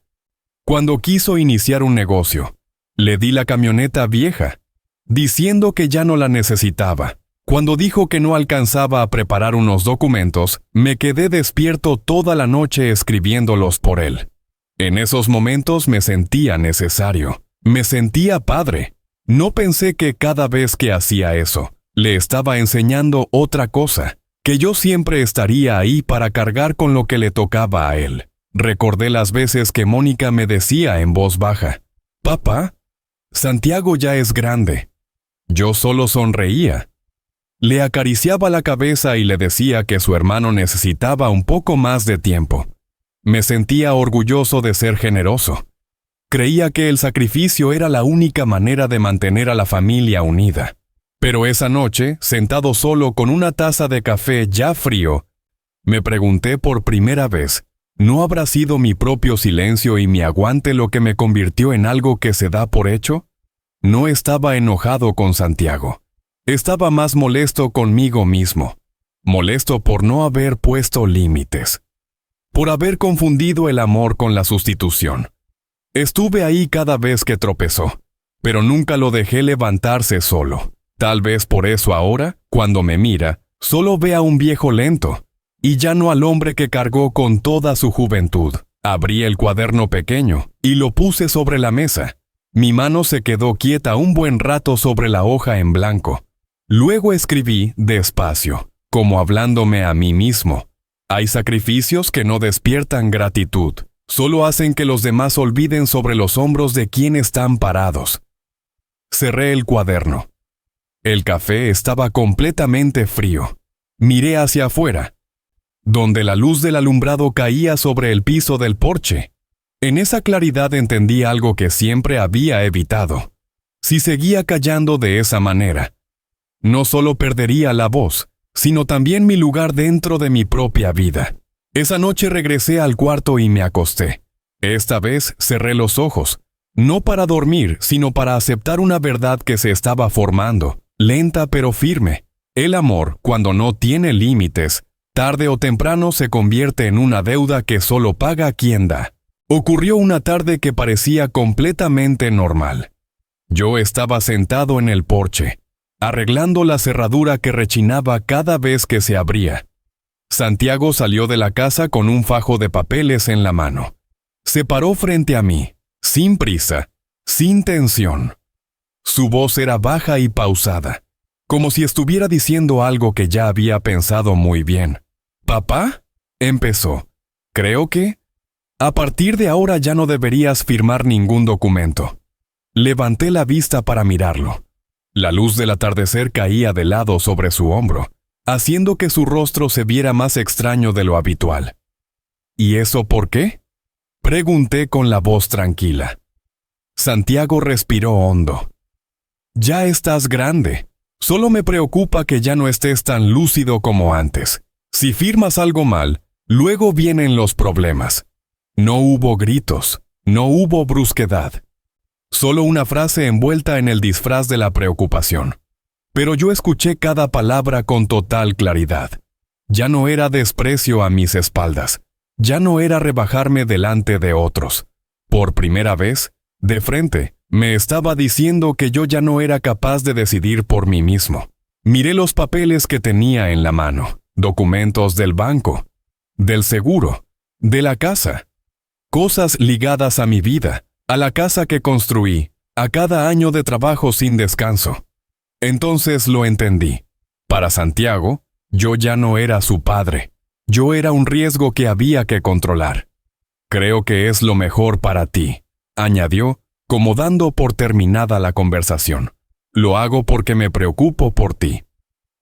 Cuando quiso iniciar un negocio, le di la camioneta vieja, diciendo que ya no la necesitaba. Cuando dijo que no alcanzaba a preparar unos documentos, me quedé despierto toda la noche escribiéndolos por él. En esos momentos me sentía necesario. Me sentía padre. No pensé que cada vez que hacía eso, le estaba enseñando otra cosa, que yo siempre estaría ahí para cargar con lo que le tocaba a él. Recordé las veces que Mónica me decía en voz baja, «Papá, Santiago ya es grande». Yo solo sonreía. Le acariciaba la cabeza y le decía que su hermano necesitaba un poco más de tiempo. Me sentía orgulloso de ser generoso. Creía que el sacrificio era la única manera de mantener a la familia unida. Pero esa noche, sentado solo con una taza de café ya frío, me pregunté por primera vez, ¿no habrá sido mi propio silencio y mi aguante lo que me convirtió en algo que se da por hecho? No estaba enojado con Santiago. Estaba más molesto conmigo mismo. Molesto por no haber puesto límites. Por haber confundido el amor con la sustitución. Estuve ahí cada vez que tropezó, pero nunca lo dejé levantarse solo. Tal vez por eso ahora, cuando me mira, solo ve a un viejo lento, y ya no al hombre que cargó con toda su juventud. Abrí el cuaderno pequeño y lo puse sobre la mesa. Mi mano se quedó quieta un buen rato sobre la hoja en blanco. Luego escribí despacio, como hablándome a mí mismo. Hay sacrificios que no despiertan gratitud, solo hacen que los demás olviden sobre los hombros de quien están parados. Cerré el cuaderno. El café estaba completamente frío. Miré hacia afuera, donde la luz del alumbrado caía sobre el piso del porche. En esa claridad entendí algo que siempre había evitado. Si seguía callando de esa manera, no solo perdería la voz, sino también mi lugar dentro de mi propia vida. Esa noche regresé al cuarto y me acosté. Esta vez cerré los ojos, no para dormir, sino para aceptar una verdad que se estaba formando, lenta pero firme. El amor, cuando no tiene límites, tarde o temprano se convierte en una deuda que solo paga quien da. Ocurrió una tarde que parecía completamente normal. Yo estaba sentado en el porche, arreglando la cerradura que rechinaba cada vez que se abría. Santiago salió de la casa con un fajo de papeles en la mano. Se paró frente a mí, sin prisa, sin tensión. Su voz era baja y pausada, como si estuviera diciendo algo que ya había pensado muy bien. «¿Papá?», empezó. «Creo que... a partir de ahora ya no deberías firmar ningún documento». Levanté la vista para mirarlo. La luz del atardecer caía de lado sobre su hombro, haciendo que su rostro se viera más extraño de lo habitual. ¿Y eso por qué? Pregunté con la voz tranquila. Santiago respiró hondo. Ya estás grande. Solo me preocupa que ya no estés tan lúcido como antes. Si firmas algo mal, luego vienen los problemas. No hubo gritos, no hubo brusquedad. Solo una frase envuelta en el disfraz de la preocupación. Pero yo escuché cada palabra con total claridad. Ya no era desprecio a mis espaldas. Ya no era rebajarme delante de otros. Por primera vez, de frente, me estaba diciendo que yo ya no era capaz de decidir por mí mismo. Miré los papeles que tenía en la mano, documentos del banco, del seguro, de la casa. Cosas ligadas a mi vida, a la casa que construí, a cada año de trabajo sin descanso. Entonces lo entendí. Para Santiago, yo ya no era su padre. Yo era un riesgo que había que controlar. Creo que es lo mejor para ti, añadió, como dando por terminada la conversación. Lo hago porque me preocupo por ti.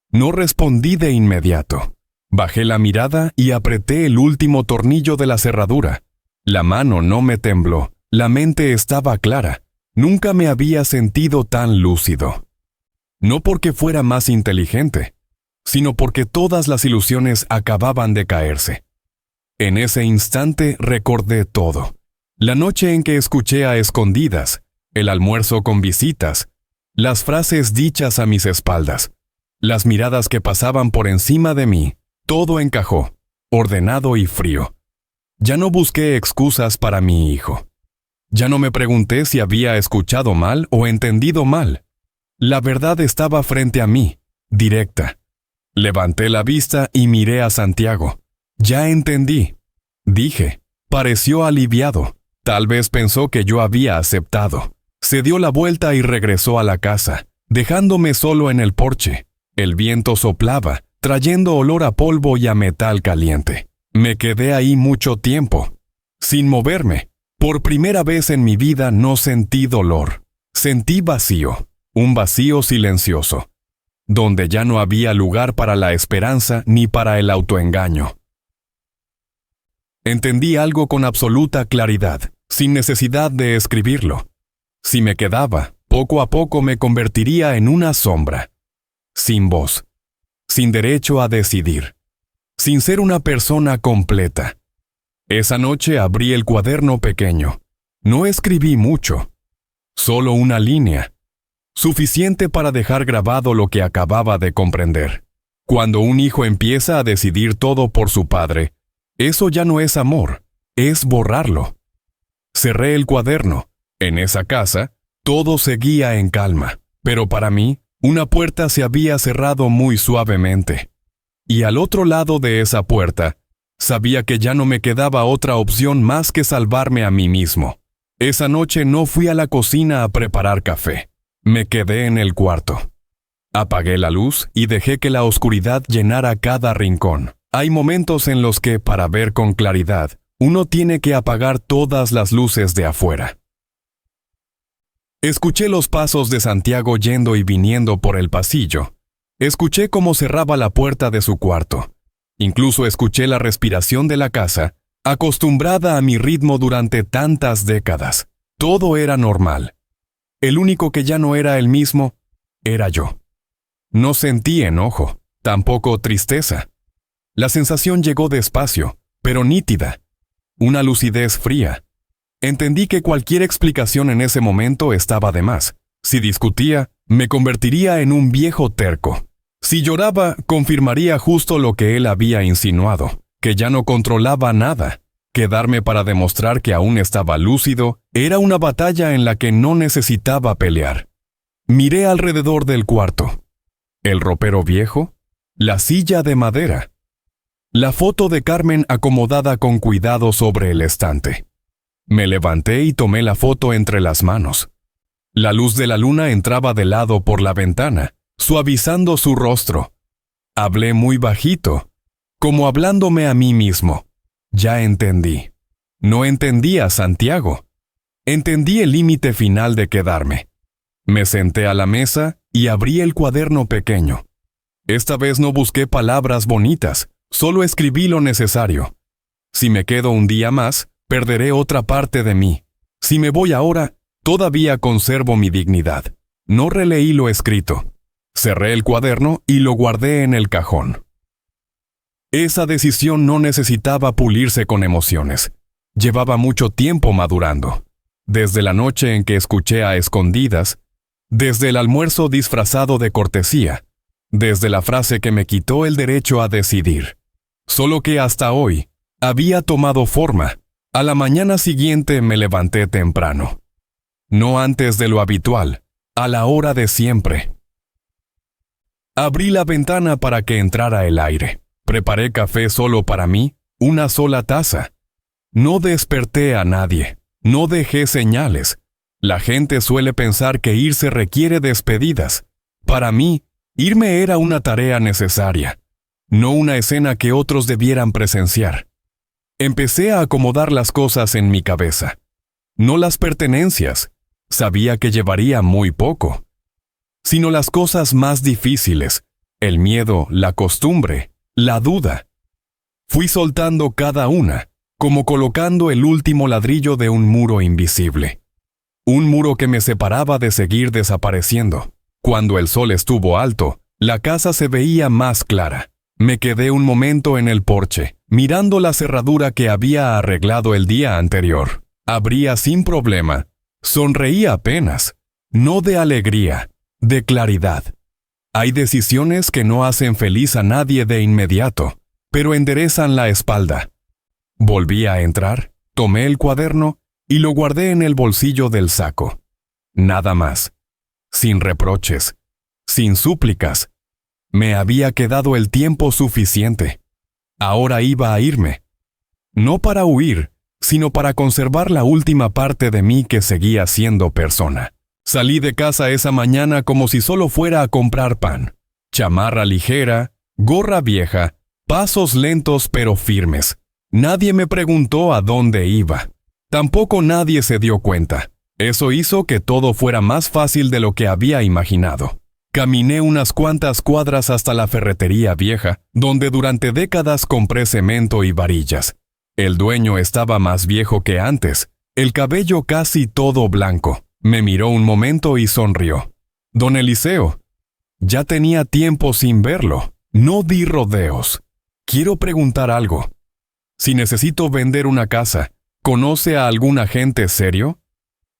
No respondí de inmediato. Bajé la mirada y apreté el último tornillo de la cerradura. La mano no me tembló. La mente estaba clara. Nunca me había sentido tan lúcido. No porque fuera más inteligente, sino porque todas las ilusiones acababan de caerse. En ese instante recordé todo. La noche en que escuché a escondidas, el almuerzo con visitas, las frases dichas a mis espaldas, las miradas que pasaban por encima de mí, todo encajó, ordenado y frío. Ya no busqué excusas para mi hijo. Ya no me pregunté si había escuchado mal o entendido mal. La verdad estaba frente a mí, directa. Levanté la vista y miré a Santiago. Ya entendí, dije. Pareció aliviado. Tal vez pensó que yo había aceptado. Se dio la vuelta y regresó a la casa, dejándome solo en el porche. El viento soplaba, trayendo olor a polvo y a metal caliente. Me quedé ahí mucho tiempo, sin moverme. Por primera vez en mi vida no sentí dolor. Sentí vacío, un vacío silencioso, donde ya no había lugar para la esperanza ni para el autoengaño. Entendí algo con absoluta claridad, sin necesidad de escribirlo. Si me quedaba, poco a poco me convertiría en una sombra, sin voz, sin derecho a decidir, sin ser una persona completa. Esa noche abrí el cuaderno pequeño. No escribí mucho, solo una línea, suficiente para dejar grabado lo que acababa de comprender. Cuando un hijo empieza a decidir todo por su padre, eso ya no es amor, es borrarlo. Cerré el cuaderno. En esa casa, todo seguía en calma, pero para mí, una puerta se había cerrado muy suavemente. Y al otro lado de esa puerta, sabía que ya no me quedaba otra opción más que salvarme a mí mismo. Esa noche no fui a la cocina a preparar café. Me quedé en el cuarto. Apagué la luz y dejé que la oscuridad llenara cada rincón. Hay momentos en los que, para ver con claridad, uno tiene que apagar todas las luces de afuera. Escuché los pasos de Santiago yendo y viniendo por el pasillo. Escuché cómo cerraba la puerta de su cuarto. Incluso escuché la respiración de la casa, acostumbrada a mi ritmo durante tantas décadas. Todo era normal. El único que ya no era el mismo, era yo. No sentí enojo, tampoco tristeza. La sensación llegó despacio, pero nítida. Una lucidez fría. Entendí que cualquier explicación en ese momento estaba de más. Si discutía, me convertiría en un viejo terco. Si lloraba, confirmaría justo lo que él había insinuado, que ya no controlaba nada. Quedarme para demostrar que aún estaba lúcido era una batalla en la que no necesitaba pelear. Miré alrededor del cuarto. El ropero viejo, la silla de madera, la foto de Carmen acomodada con cuidado sobre el estante. Me levanté y tomé la foto entre las manos. La luz de la luna entraba de lado por la ventana, suavizando su rostro. Hablé muy bajito, como hablándome a mí mismo. Ya entendí. No entendía a Santiago. Entendí el límite final de quedarme. Me senté a la mesa y abrí el cuaderno pequeño. Esta vez no busqué palabras bonitas, solo escribí lo necesario. Si me quedo un día más, perderé otra parte de mí. Si me voy ahora, todavía conservo mi dignidad. No releí lo escrito. Cerré el cuaderno y lo guardé en el cajón. Esa decisión no necesitaba pulirse con emociones. Llevaba mucho tiempo madurando. Desde la noche en que escuché a escondidas, desde el almuerzo disfrazado de cortesía, desde la frase que me quitó el derecho a decidir. Solo que hasta hoy había tomado forma. A la mañana siguiente me levanté temprano. No antes de lo habitual, a la hora de siempre. Abrí la ventana para que entrara el aire. Preparé café solo para mí, una sola taza. No desperté a nadie, no dejé señales. La gente suele pensar que irse requiere despedidas. Para mí, irme era una tarea necesaria, no una escena que otros debieran presenciar. Empecé a acomodar las cosas en mi cabeza. No las pertenencias, sabía que llevaría muy poco, sino las cosas más difíciles, el miedo, la costumbre, la duda. Fui soltando cada una, como colocando el último ladrillo de un muro invisible. Un muro que me separaba de seguir desapareciendo. Cuando el sol estuvo alto, la casa se veía más clara. Me quedé un momento en el porche, mirando la cerradura que había arreglado el día anterior. Abría sin problema. Sonreí apenas. No de alegría, de claridad. Hay decisiones que no hacen feliz a nadie de inmediato, pero enderezan la espalda. Volví a entrar, tomé el cuaderno y lo guardé en el bolsillo del saco. Nada más. Sin reproches, sin súplicas. Me había quedado el tiempo suficiente. Ahora iba a irme. No para huir, sino para conservar la última parte de mí que seguía siendo persona. Salí de casa esa mañana como si solo fuera a comprar pan. Chamarra ligera, gorra vieja, pasos lentos pero firmes. Nadie me preguntó a dónde iba. Tampoco nadie se dio cuenta. Eso hizo que todo fuera más fácil de lo que había imaginado. Caminé unas cuantas cuadras hasta la ferretería vieja, donde durante décadas compré cemento y varillas. El dueño estaba más viejo que antes, el cabello casi todo blanco. Me miró un momento y sonrió. Don Eliseo. Ya tenía tiempo sin verlo. No di rodeos. Quiero preguntar algo. Si necesito vender una casa, ¿conoce a algún agente serio?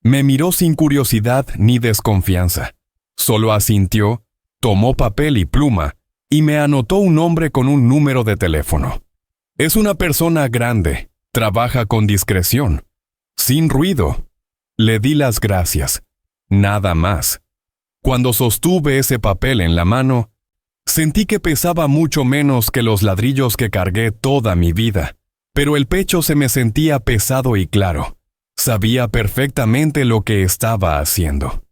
Me miró sin curiosidad ni desconfianza. Solo asintió, tomó papel y pluma y me anotó un nombre con un número de teléfono. Es una persona grande, trabaja con discreción, sin ruido. Le di las gracias. Nada más. Cuando sostuve ese papel en la mano, sentí que pesaba mucho menos que los ladrillos que cargué toda mi vida, pero el pecho se me sentía pesado y claro. Sabía perfectamente lo que estaba haciendo.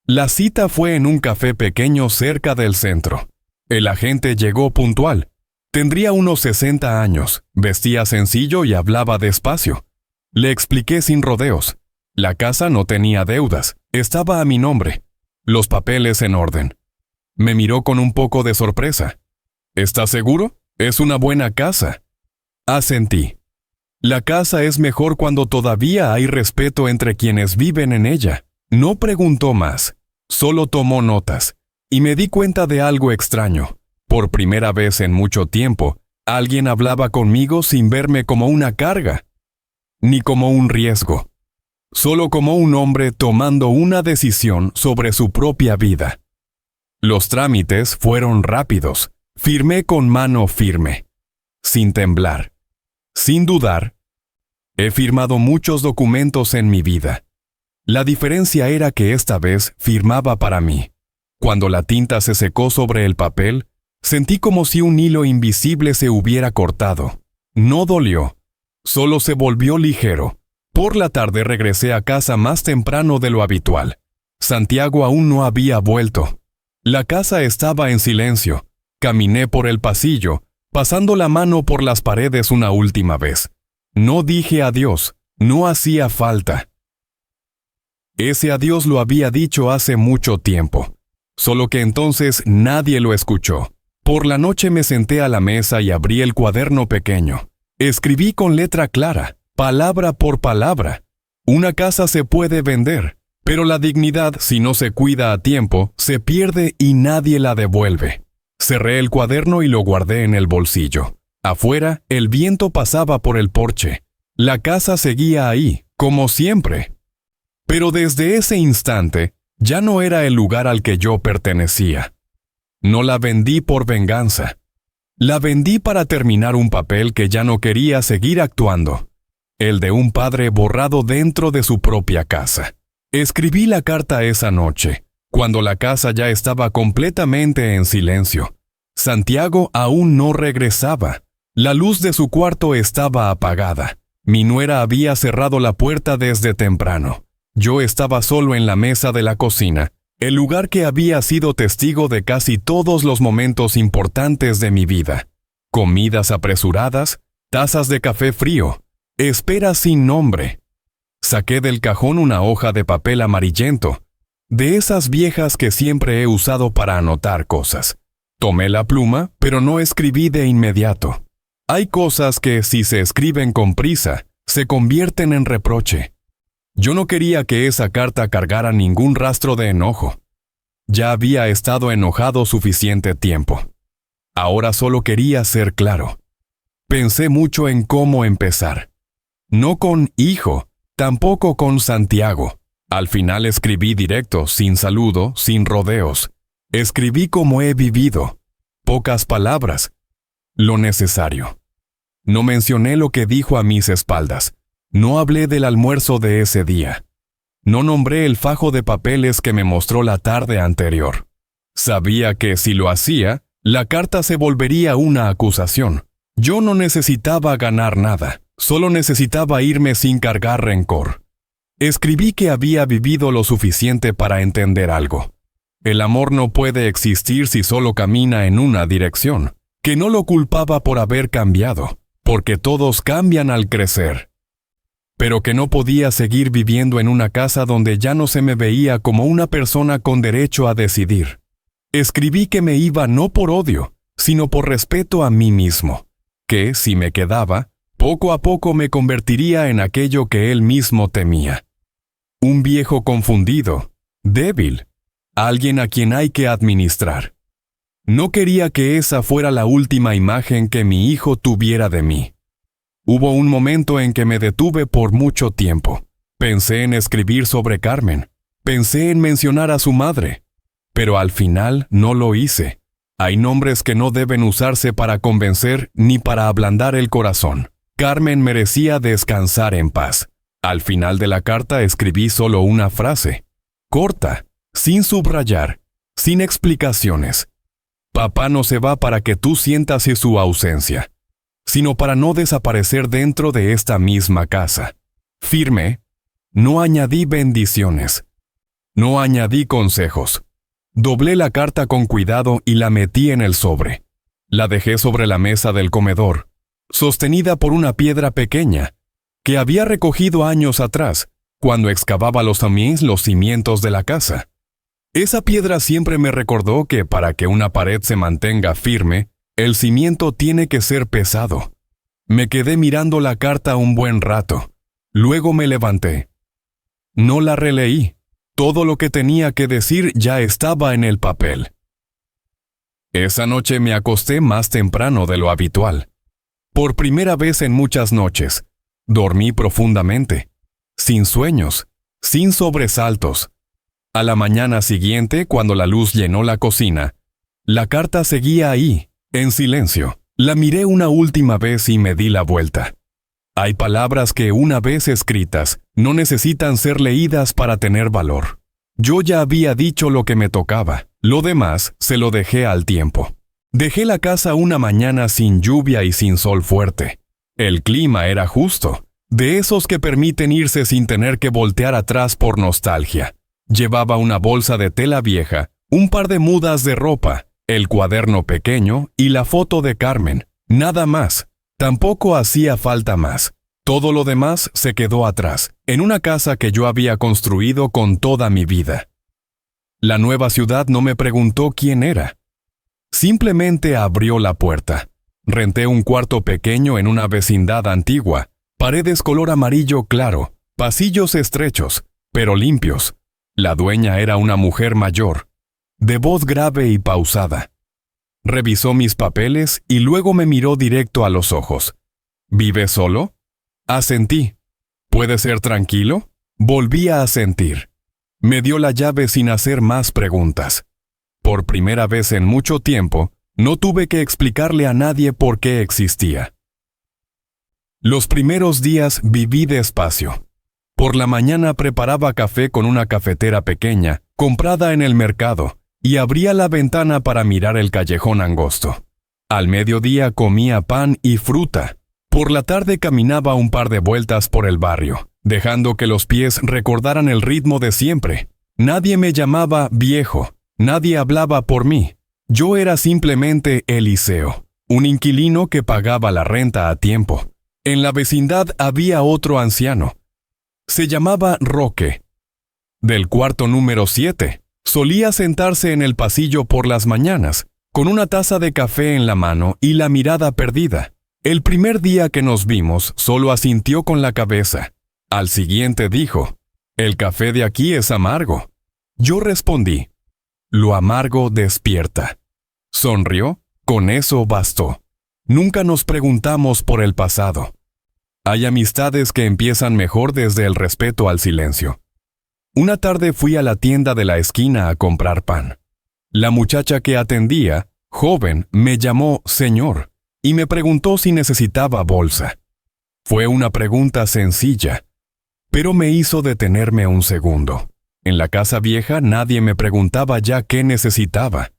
La cita fue en un café pequeño cerca del centro. El agente llegó puntual. Tendría unos 60 años, vestía sencillo y hablaba despacio. Le expliqué sin rodeos. La casa no tenía deudas, estaba a mi nombre. Los papeles en orden. Me miró con un poco de sorpresa. ¿Estás seguro? Es una buena casa. Asentí. La casa es mejor cuando todavía hay respeto entre quienes viven en ella. No preguntó más, solo tomó notas, y me di cuenta de algo extraño. Por primera vez en mucho tiempo, alguien hablaba conmigo sin verme como una carga, ni como un riesgo, solo como un hombre tomando una decisión sobre su propia vida. Los trámites fueron rápidos, firmé con mano firme, sin temblar, sin dudar. He firmado muchos documentos en mi vida. La diferencia era que esta vez firmaba para mí. Cuando la tinta se secó sobre el papel, sentí como si un hilo invisible se hubiera cortado. No dolió, solo se volvió ligero. Por la tarde regresé a casa más temprano de lo habitual. Santiago aún no había vuelto. La casa estaba en silencio. Caminé por el pasillo, pasando la mano por las paredes una última vez. No dije adiós, no hacía falta. Ese adiós lo había dicho hace mucho tiempo, solo que entonces nadie lo escuchó. Por la noche me senté a la mesa y abrí el cuaderno pequeño. Escribí con letra clara, palabra por palabra. Una casa se puede vender, pero la dignidad, si no se cuida a tiempo, se pierde y nadie la devuelve. Cerré el cuaderno y lo guardé en el bolsillo. Afuera, el viento pasaba por el porche. La casa seguía ahí, como siempre. Pero desde ese instante, ya no era el lugar al que yo pertenecía. No la vendí por venganza. La vendí para terminar un papel que ya no quería seguir actuando. El de un padre borrado dentro de su propia casa. Escribí la carta esa noche, cuando la casa ya estaba completamente en silencio. Santiago aún no regresaba. La luz de su cuarto estaba apagada. Mi nuera había cerrado la puerta desde temprano. Yo estaba solo en la mesa de la cocina, el lugar que había sido testigo de casi todos los momentos importantes de mi vida. Comidas apresuradas, tazas de café frío, espera sin nombre. Saqué del cajón una hoja de papel amarillento, de esas viejas que siempre he usado para anotar cosas. Tomé la pluma, pero no escribí de inmediato. Hay cosas que, si se escriben con prisa, se convierten en reproche. Yo no quería que esa carta cargara ningún rastro de enojo. Ya había estado enojado suficiente tiempo. Ahora solo quería ser claro. Pensé mucho en cómo empezar. No con hijo, tampoco con Santiago. Al final escribí directo, sin saludo, sin rodeos. Escribí como he vivido. Pocas palabras. Lo necesario. No mencioné lo que dijo a mis espaldas. No hablé del almuerzo de ese día. No nombré el fajo de papeles que me mostró la tarde anterior. Sabía que si lo hacía, la carta se volvería una acusación. Yo no necesitaba ganar nada, solo necesitaba irme sin cargar rencor. Escribí que había vivido lo suficiente para entender algo. El amor no puede existir si solo camina en una dirección, que no lo culpaba por haber cambiado, porque todos cambian al crecer. Pero que no podía seguir viviendo en una casa donde ya no se me veía como una persona con derecho a decidir. Escribí que me iba no por odio, sino por respeto a mí mismo, que, si me quedaba, poco a poco me convertiría en aquello que él mismo temía. Un viejo confundido, débil, alguien a quien hay que administrar. No quería que esa fuera la última imagen que mi hijo tuviera de mí. Hubo un momento en que me detuve por mucho tiempo. Pensé en escribir sobre Carmen. Pensé en mencionar a su madre. Pero al final no lo hice. Hay nombres que no deben usarse para convencer ni para ablandar el corazón. Carmen merecía descansar en paz. Al final de la carta escribí solo una frase. Corta, sin subrayar, sin explicaciones. Papá no se va para que tú sientas su ausencia, sino para no desaparecer dentro de esta misma casa. Firme, no añadí bendiciones. No añadí consejos. Doblé la carta con cuidado y la metí en el sobre. La dejé sobre la mesa del comedor, sostenida por una piedra pequeña, que había recogido años atrás, cuando excavaba los cimientos de la casa. Esa piedra siempre me recordó que para que una pared se mantenga firme, el cimiento tiene que ser pesado. Me quedé mirando la carta un buen rato. Luego me levanté. No la releí. Todo lo que tenía que decir ya estaba en el papel. Esa noche me acosté más temprano de lo habitual. Por primera vez en muchas noches, dormí profundamente, sin sueños, sin sobresaltos. A la mañana siguiente, cuando la luz llenó la cocina, la carta seguía ahí, en silencio. La miré una última vez y me di la vuelta. Hay palabras que, una vez escritas, no necesitan ser leídas para tener valor. Yo ya había dicho lo que me tocaba. Lo demás se lo dejé al tiempo. Dejé la casa una mañana sin lluvia y sin sol fuerte. El clima era justo, de esos que permiten irse sin tener que voltear atrás por nostalgia. Llevaba una bolsa de tela vieja, un par de mudas de ropa, el cuaderno pequeño y la foto de Carmen. Nada más. Tampoco hacía falta más. Todo lo demás se quedó atrás, en una casa que yo había construido con toda mi vida. La nueva ciudad no me preguntó quién era. Simplemente abrió la puerta. Renté un cuarto pequeño en una vecindad antigua, paredes color amarillo claro, pasillos estrechos, pero limpios. La dueña era una mujer mayor, de voz grave y pausada. Revisó mis papeles y luego me miró directo a los ojos. ¿Vive solo? Asentí. ¿Puede ser tranquilo? Volví a asentir. Me dio la llave sin hacer más preguntas. Por primera vez en mucho tiempo, no tuve que explicarle a nadie por qué existía. Los primeros días viví despacio. Por la mañana preparaba café con una cafetera pequeña, comprada en el mercado, y abría la ventana para mirar el callejón angosto. Al mediodía comía pan y fruta. Por la tarde caminaba un par de vueltas por el barrio, dejando que los pies recordaran el ritmo de siempre. Nadie me llamaba viejo, nadie hablaba por mí. Yo era simplemente Eliseo, un inquilino que pagaba la renta a tiempo. En la vecindad había otro anciano. Se llamaba Roque. Del cuarto número 7. Solía sentarse en el pasillo por las mañanas, con una taza de café en la mano y la mirada perdida. El primer día que nos vimos, solo asintió con la cabeza. Al siguiente dijo, «El café de aquí es amargo». Yo respondí, «Lo amargo despierta». Sonrió, con eso bastó. Nunca nos preguntamos por el pasado. Hay amistades que empiezan mejor desde el respeto al silencio. Una tarde fui a la tienda de la esquina a comprar pan. La muchacha que atendía, joven, me llamó señor y me preguntó si necesitaba bolsa. Fue una pregunta sencilla, pero me hizo detenerme un segundo. En la casa vieja nadie me preguntaba ya qué necesitaba.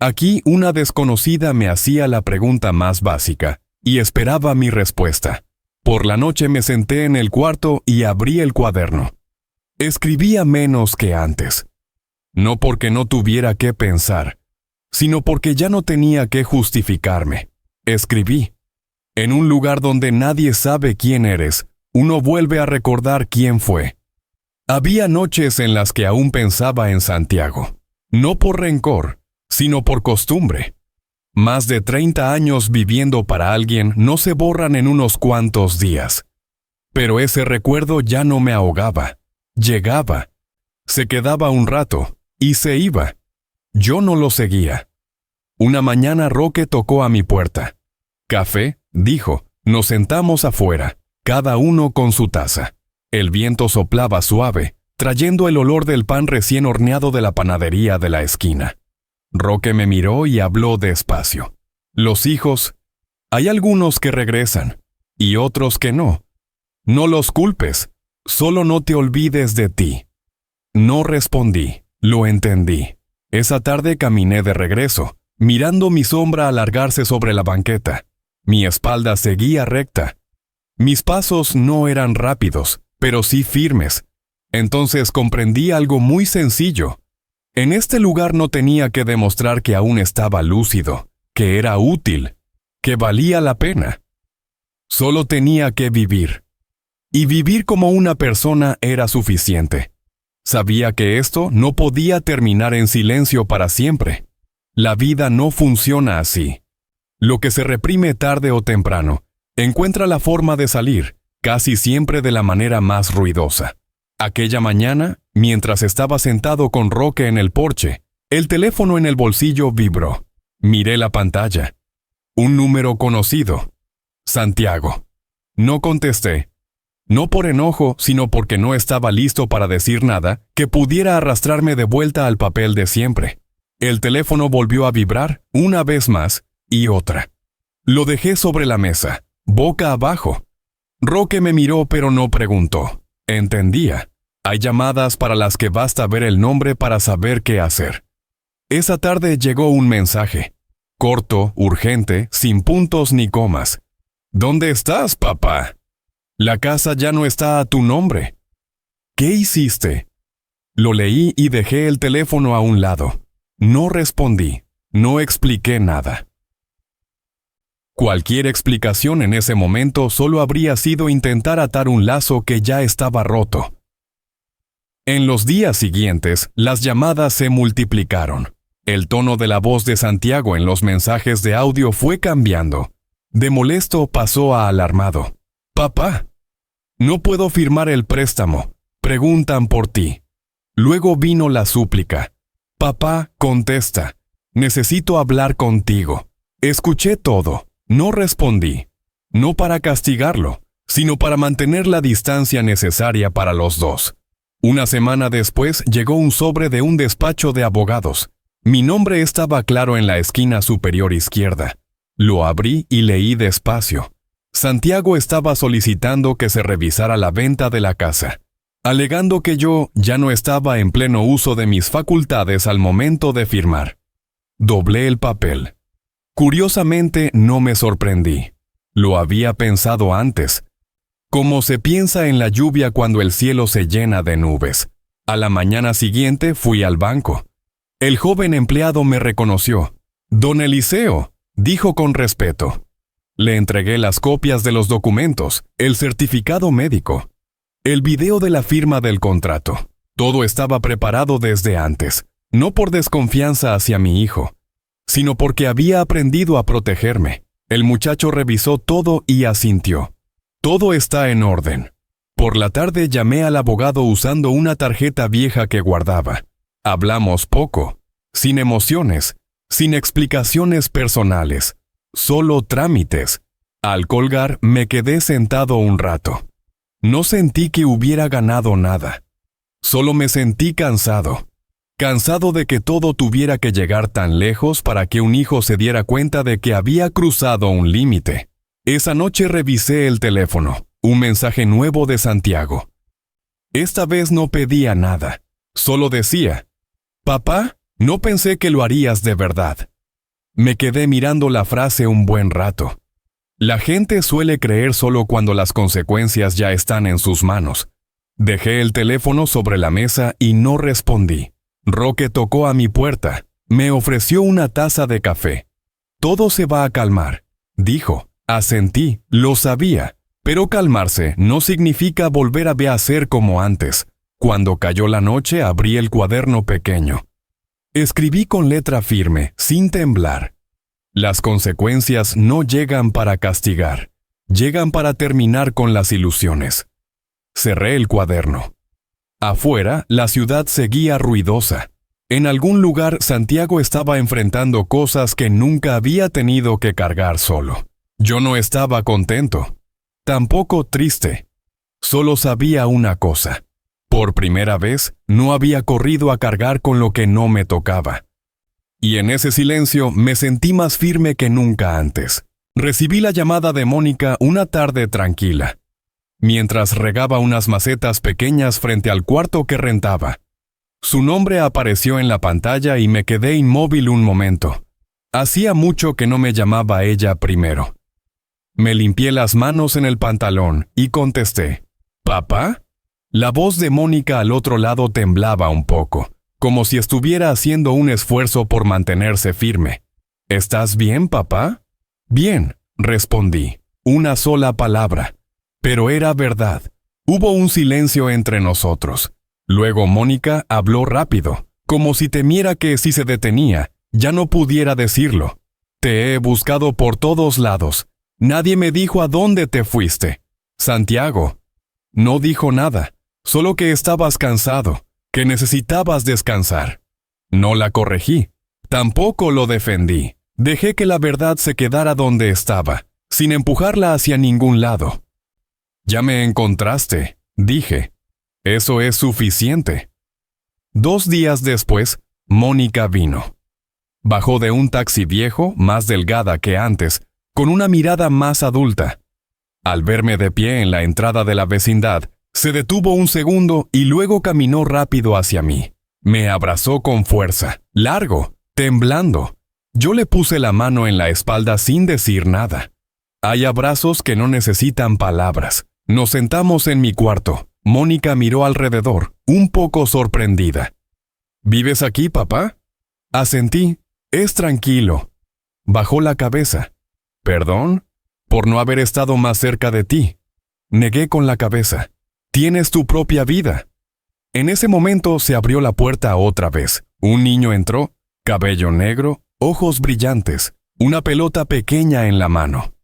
Aquí una desconocida me hacía la pregunta más básica y esperaba mi respuesta. Por la noche me senté en el cuarto y abrí el cuaderno. Escribía menos que antes. No porque no tuviera que pensar, sino porque ya no tenía que justificarme. Escribí. En un lugar donde nadie sabe quién eres, uno vuelve a recordar quién fue. Había noches en las que aún pensaba en Santiago, no por rencor, sino por costumbre. Más de 30 años viviendo para alguien no se borran en unos cuantos días. Pero ese recuerdo ya no me ahogaba. Llegaba, se quedaba un rato y se iba. Yo no lo seguía. Una mañana Roque tocó a mi puerta. «Café», dijo. Nos sentamos afuera, cada uno con su taza. El viento soplaba suave, trayendo el olor del pan recién horneado de la panadería de la esquina. Roque me miró y habló despacio. «Los hijos, hay algunos que regresan, y otros que no. No los culpes, solo no te olvides de ti». No respondí, lo entendí. Esa tarde caminé de regreso, mirando mi sombra alargarse sobre la banqueta. Mi espalda seguía recta. Mis pasos no eran rápidos, pero sí firmes. Entonces comprendí algo muy sencillo. En este lugar no tenía que demostrar que aún estaba lúcido, que era útil, que valía la pena. Solo tenía que vivir. Y vivir como una persona era suficiente. Sabía que esto no podía terminar en silencio para siempre. La vida no funciona así. Lo que se reprime tarde o temprano, encuentra la forma de salir, casi siempre de la manera más ruidosa. Aquella mañana, mientras estaba sentado con Roque en el porche, el teléfono en el bolsillo vibró. Miré la pantalla. Un número conocido. Santiago. No contesté. No por enojo, sino porque no estaba listo para decir nada que pudiera arrastrarme de vuelta al papel de siempre. El teléfono volvió a vibrar una vez más y otra. Lo dejé sobre la mesa, boca abajo. Roque me miró pero no preguntó. Entendía. Hay llamadas para las que basta ver el nombre para saber qué hacer. Esa tarde llegó un mensaje. Corto, urgente, sin puntos ni comas. ¿Dónde estás, papá? La casa ya no está a tu nombre. ¿Qué hiciste? Lo leí y dejé el teléfono a un lado. No respondí. No expliqué nada. Cualquier explicación en ese momento solo habría sido intentar atar un lazo que ya estaba roto. En los días siguientes, las llamadas se multiplicaron. El tono de la voz de Santiago en los mensajes de audio fue cambiando. De molesto pasó a alarmado. «Papá, no puedo firmar el préstamo. Preguntan por ti». Luego vino la súplica. «Papá, contesta. Necesito hablar contigo». Escuché todo. No respondí. No para castigarlo, sino para mantener la distancia necesaria para los dos. Una semana después llegó un sobre de un despacho de abogados. Mi nombre estaba claro en la esquina superior izquierda. Lo abrí y leí despacio. Santiago estaba solicitando que se revisara la venta de la casa, alegando que yo ya no estaba en pleno uso de mis facultades al momento de firmar. Doblé el papel. Curiosamente, no me sorprendí. Lo había pensado antes. Como se piensa en la lluvia cuando el cielo se llena de nubes. A la mañana siguiente fui al banco. El joven empleado me reconoció. «Don Eliseo», dijo con respeto. Le entregué las copias de los documentos, el certificado médico, el video de la firma del contrato. Todo estaba preparado desde antes, no por desconfianza hacia mi hijo, sino porque había aprendido a protegerme. El muchacho revisó todo y asintió. «Todo está en orden». Por la tarde llamé al abogado usando una tarjeta vieja que guardaba. Hablamos poco, sin emociones, sin explicaciones personales, solo trámites. Al colgar me quedé sentado un rato. No sentí que hubiera ganado nada. Solo me sentí cansado. Cansado de que todo tuviera que llegar tan lejos para que un hijo se diera cuenta de que había cruzado un límite. Esa noche revisé el teléfono. Un mensaje nuevo de Santiago. Esta vez no pedía nada. Solo decía: «Papá, no pensé que lo harías de verdad». Me quedé mirando la frase un buen rato. La gente suele creer solo cuando las consecuencias ya están en sus manos. Dejé el teléfono sobre la mesa y no respondí. Roque tocó a mi puerta. Me ofreció una taza de café. «Todo se va a calmar», dijo. Asentí, lo sabía, pero calmarse no significa volver a ser como antes. Cuando cayó la noche abrí el cuaderno pequeño. Escribí con letra firme, sin temblar. Las consecuencias no llegan para castigar, llegan para terminar con las ilusiones. Cerré el cuaderno. Afuera, la ciudad seguía ruidosa. En algún lugar, Santiago estaba enfrentando cosas que nunca había tenido que cargar solo. Yo no estaba contento, tampoco triste. Solo sabía una cosa. Por primera vez, no había corrido a cargar con lo que no me tocaba. Y en ese silencio me sentí más firme que nunca antes. Recibí la llamada de Mónica una tarde tranquila, mientras regaba unas macetas pequeñas frente al cuarto que rentaba. Su nombre apareció en la pantalla y me quedé inmóvil un momento. Hacía mucho que no me llamaba ella primero. Me limpié las manos en el pantalón y contesté: «¿Papá?». La voz de Mónica al otro lado temblaba un poco, como si estuviera haciendo un esfuerzo por mantenerse firme. «¿Estás bien, papá?». «Bien», respondí, una sola palabra. Pero era verdad. Hubo un silencio entre nosotros. Luego Mónica habló rápido, como si temiera que si se detenía, ya no pudiera decirlo. «Te he buscado por todos lados. Nadie me dijo a dónde te fuiste». «Santiago». No dijo nada, solo que estabas cansado, que necesitabas descansar. No la corregí, tampoco lo defendí. Dejé que la verdad se quedara donde estaba, sin empujarla hacia ningún lado. «Ya me encontraste», dije. «Eso es suficiente». 2 días después, Mónica vino. Bajó de un taxi viejo, más delgada que antes, con una mirada más adulta. Al verme de pie en la entrada de la vecindad, se detuvo un segundo y luego caminó rápido hacia mí. Me abrazó con fuerza, largo, temblando. Yo le puse la mano en la espalda sin decir nada. Hay abrazos que no necesitan palabras. Nos sentamos en mi cuarto. Mónica miró alrededor, un poco sorprendida. «¿Vives aquí, papá?». Asentí. «Es tranquilo». Bajó la cabeza. ¿Perdón? Por no haber estado más cerca de ti. Negué con la cabeza. Tienes tu propia vida. En ese momento se abrió la puerta otra vez. Un niño entró, cabello negro, ojos brillantes, una pelota pequeña en la mano.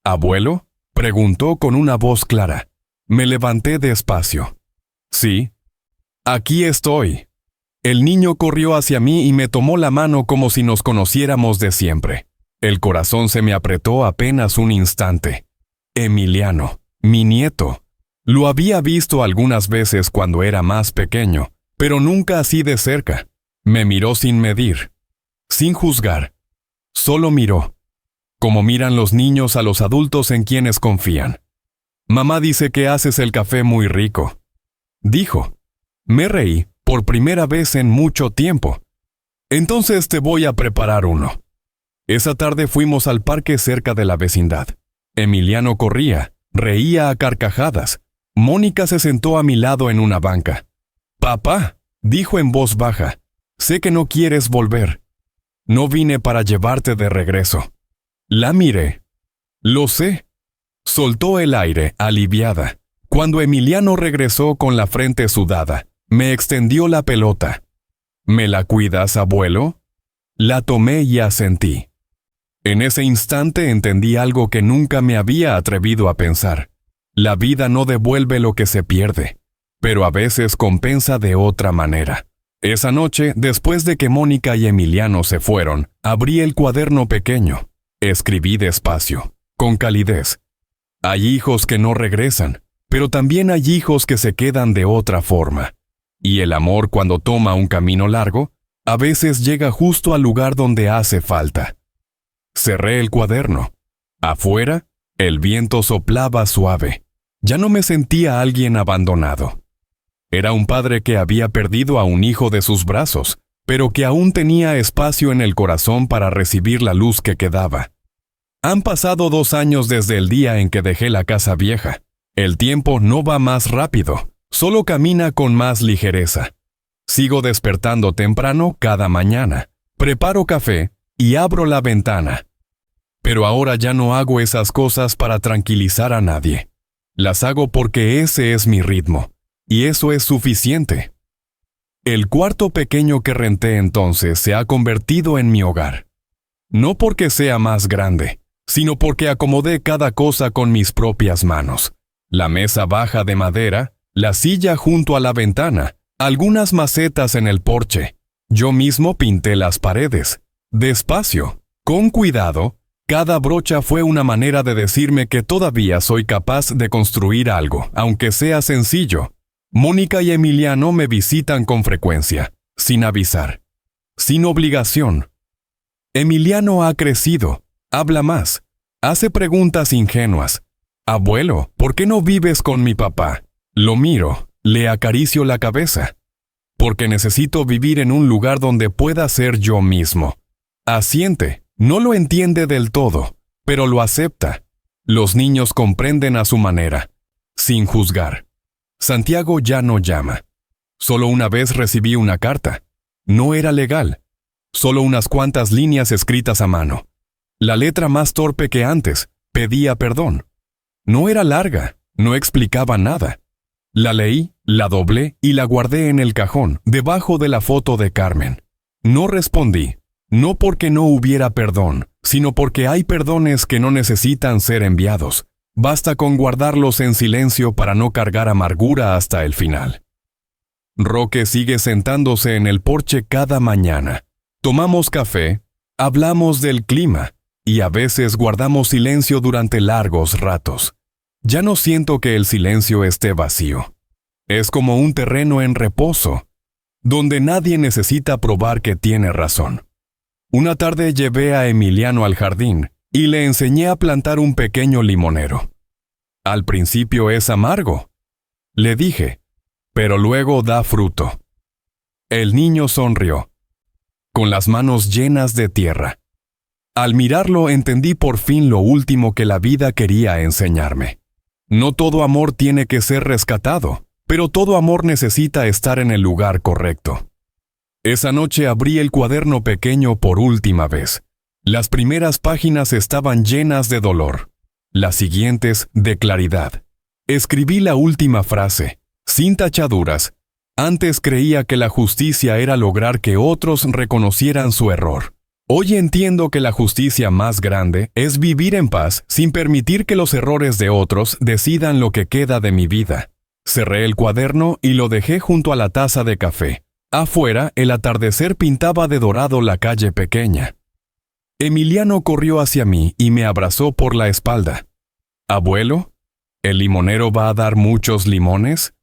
¿Abuelo?, preguntó con una voz clara. Me levanté despacio. Sí. Aquí estoy. El niño corrió hacia mí y me tomó la mano como si nos conociéramos de siempre. El corazón se me apretó apenas un instante. Emiliano, mi nieto. Lo había visto algunas veces cuando era más pequeño, pero nunca así de cerca. Me miró sin medir, sin juzgar. Solo miró, como miran los niños a los adultos en quienes confían. Mamá dice que haces el café muy rico, dijo. Me reí por primera vez en mucho tiempo. Entonces te voy a preparar uno. Esa tarde fuimos al parque cerca de la vecindad. Emiliano corría, reía a carcajadas. Mónica se sentó a mi lado en una banca. Papá, dijo en voz baja, sé que no quieres volver. No vine para llevarte de regreso. La miré. Lo sé. Soltó el aire, aliviada. Cuando Emiliano regresó con la frente sudada, me extendió la pelota. ¿Me la cuidas, abuelo? La tomé y asentí. En ese instante entendí algo que nunca me había atrevido a pensar. La vida no devuelve lo que se pierde, pero a veces compensa de otra manera. Esa noche, después de que Mónica y Emiliano se fueron, abrí el cuaderno pequeño. Escribí despacio, con calidez. Hay hijos que no regresan, pero también hay hijos que se quedan de otra forma. Y el amor, cuando toma un camino largo, a veces llega justo al lugar donde hace falta. Cerré el cuaderno. Afuera, el viento soplaba suave. Ya no me sentía alguien abandonado. Era un padre que había perdido a un hijo de sus brazos, pero que aún tenía espacio en el corazón para recibir la luz que quedaba. Han pasado 2 años desde el día en que dejé la casa vieja. El tiempo no va más rápido, solo camina con más ligereza. Sigo despertando temprano cada mañana, preparo café y abro la ventana. Pero ahora ya no hago esas cosas para tranquilizar a nadie. Las hago porque ese es mi ritmo, y eso es suficiente. El cuarto pequeño que renté entonces se ha convertido en mi hogar. No porque sea más grande, sino porque acomodé cada cosa con mis propias manos. La mesa baja de madera, la silla junto a la ventana, algunas macetas en el porche. Yo mismo pinté las paredes. Despacio, con cuidado. Cada brocha fue una manera de decirme que todavía soy capaz de construir algo, aunque sea sencillo. Mónica y Emiliano me visitan con frecuencia, sin avisar, sin obligación. Emiliano ha crecido, habla más, hace preguntas ingenuas. Abuelo, ¿por qué no vives con mi papá? Lo miro, le acaricio la cabeza. Porque necesito vivir en un lugar donde pueda ser yo mismo. Asiente. No lo entiende del todo, pero lo acepta. Los niños comprenden a su manera, sin juzgar. Santiago ya no llama. Solo una vez recibí una carta. No era legal. Solo unas cuantas líneas escritas a mano. La letra más torpe que antes, pedía perdón. No era larga, no explicaba nada. La leí, la doblé y la guardé en el cajón, debajo de la foto de Carmen. No respondí. No porque no hubiera perdón, sino porque hay perdones que no necesitan ser enviados. Basta con guardarlos en silencio para no cargar amargura hasta el final. Roque sigue sentándose en el porche cada mañana. Tomamos café, hablamos del clima, y a veces guardamos silencio durante largos ratos. Ya no siento que el silencio esté vacío. Es como un terreno en reposo, donde nadie necesita probar que tiene razón. Una tarde llevé a Emiliano al jardín y le enseñé a plantar un pequeño limonero. Al principio es amargo, le dije, pero luego da fruto. El niño sonrió, con las manos llenas de tierra. Al mirarlo entendí por fin lo último que la vida quería enseñarme. No todo amor tiene que ser rescatado, pero todo amor necesita estar en el lugar correcto. Esa noche abrí el cuaderno pequeño por última vez. Las primeras páginas estaban llenas de dolor, las siguientes de claridad. Escribí la última frase, sin tachaduras. Antes creía que la justicia era lograr que otros reconocieran su error. Hoy entiendo que la justicia más grande es vivir en paz sin permitir que los errores de otros decidan lo que queda de mi vida. Cerré el cuaderno y lo dejé junto a la taza de café. Afuera, el atardecer pintaba de dorado la calle pequeña. Emiliano corrió hacia mí y me abrazó por la espalda. «Abuelo, ¿el limonero va a dar muchos limones?»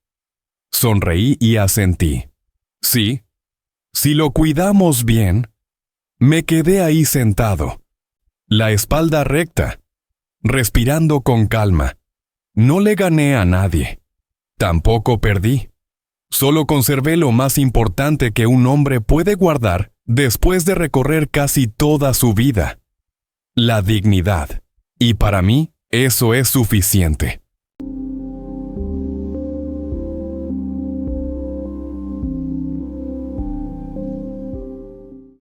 Sonreí y asentí. «Sí, si lo cuidamos bien». Me quedé ahí sentado, la espalda recta, respirando con calma. No le gané a nadie. Tampoco perdí. Solo conservé lo más importante que un hombre puede guardar después de recorrer casi toda su vida: la dignidad. Y para mí, eso es suficiente.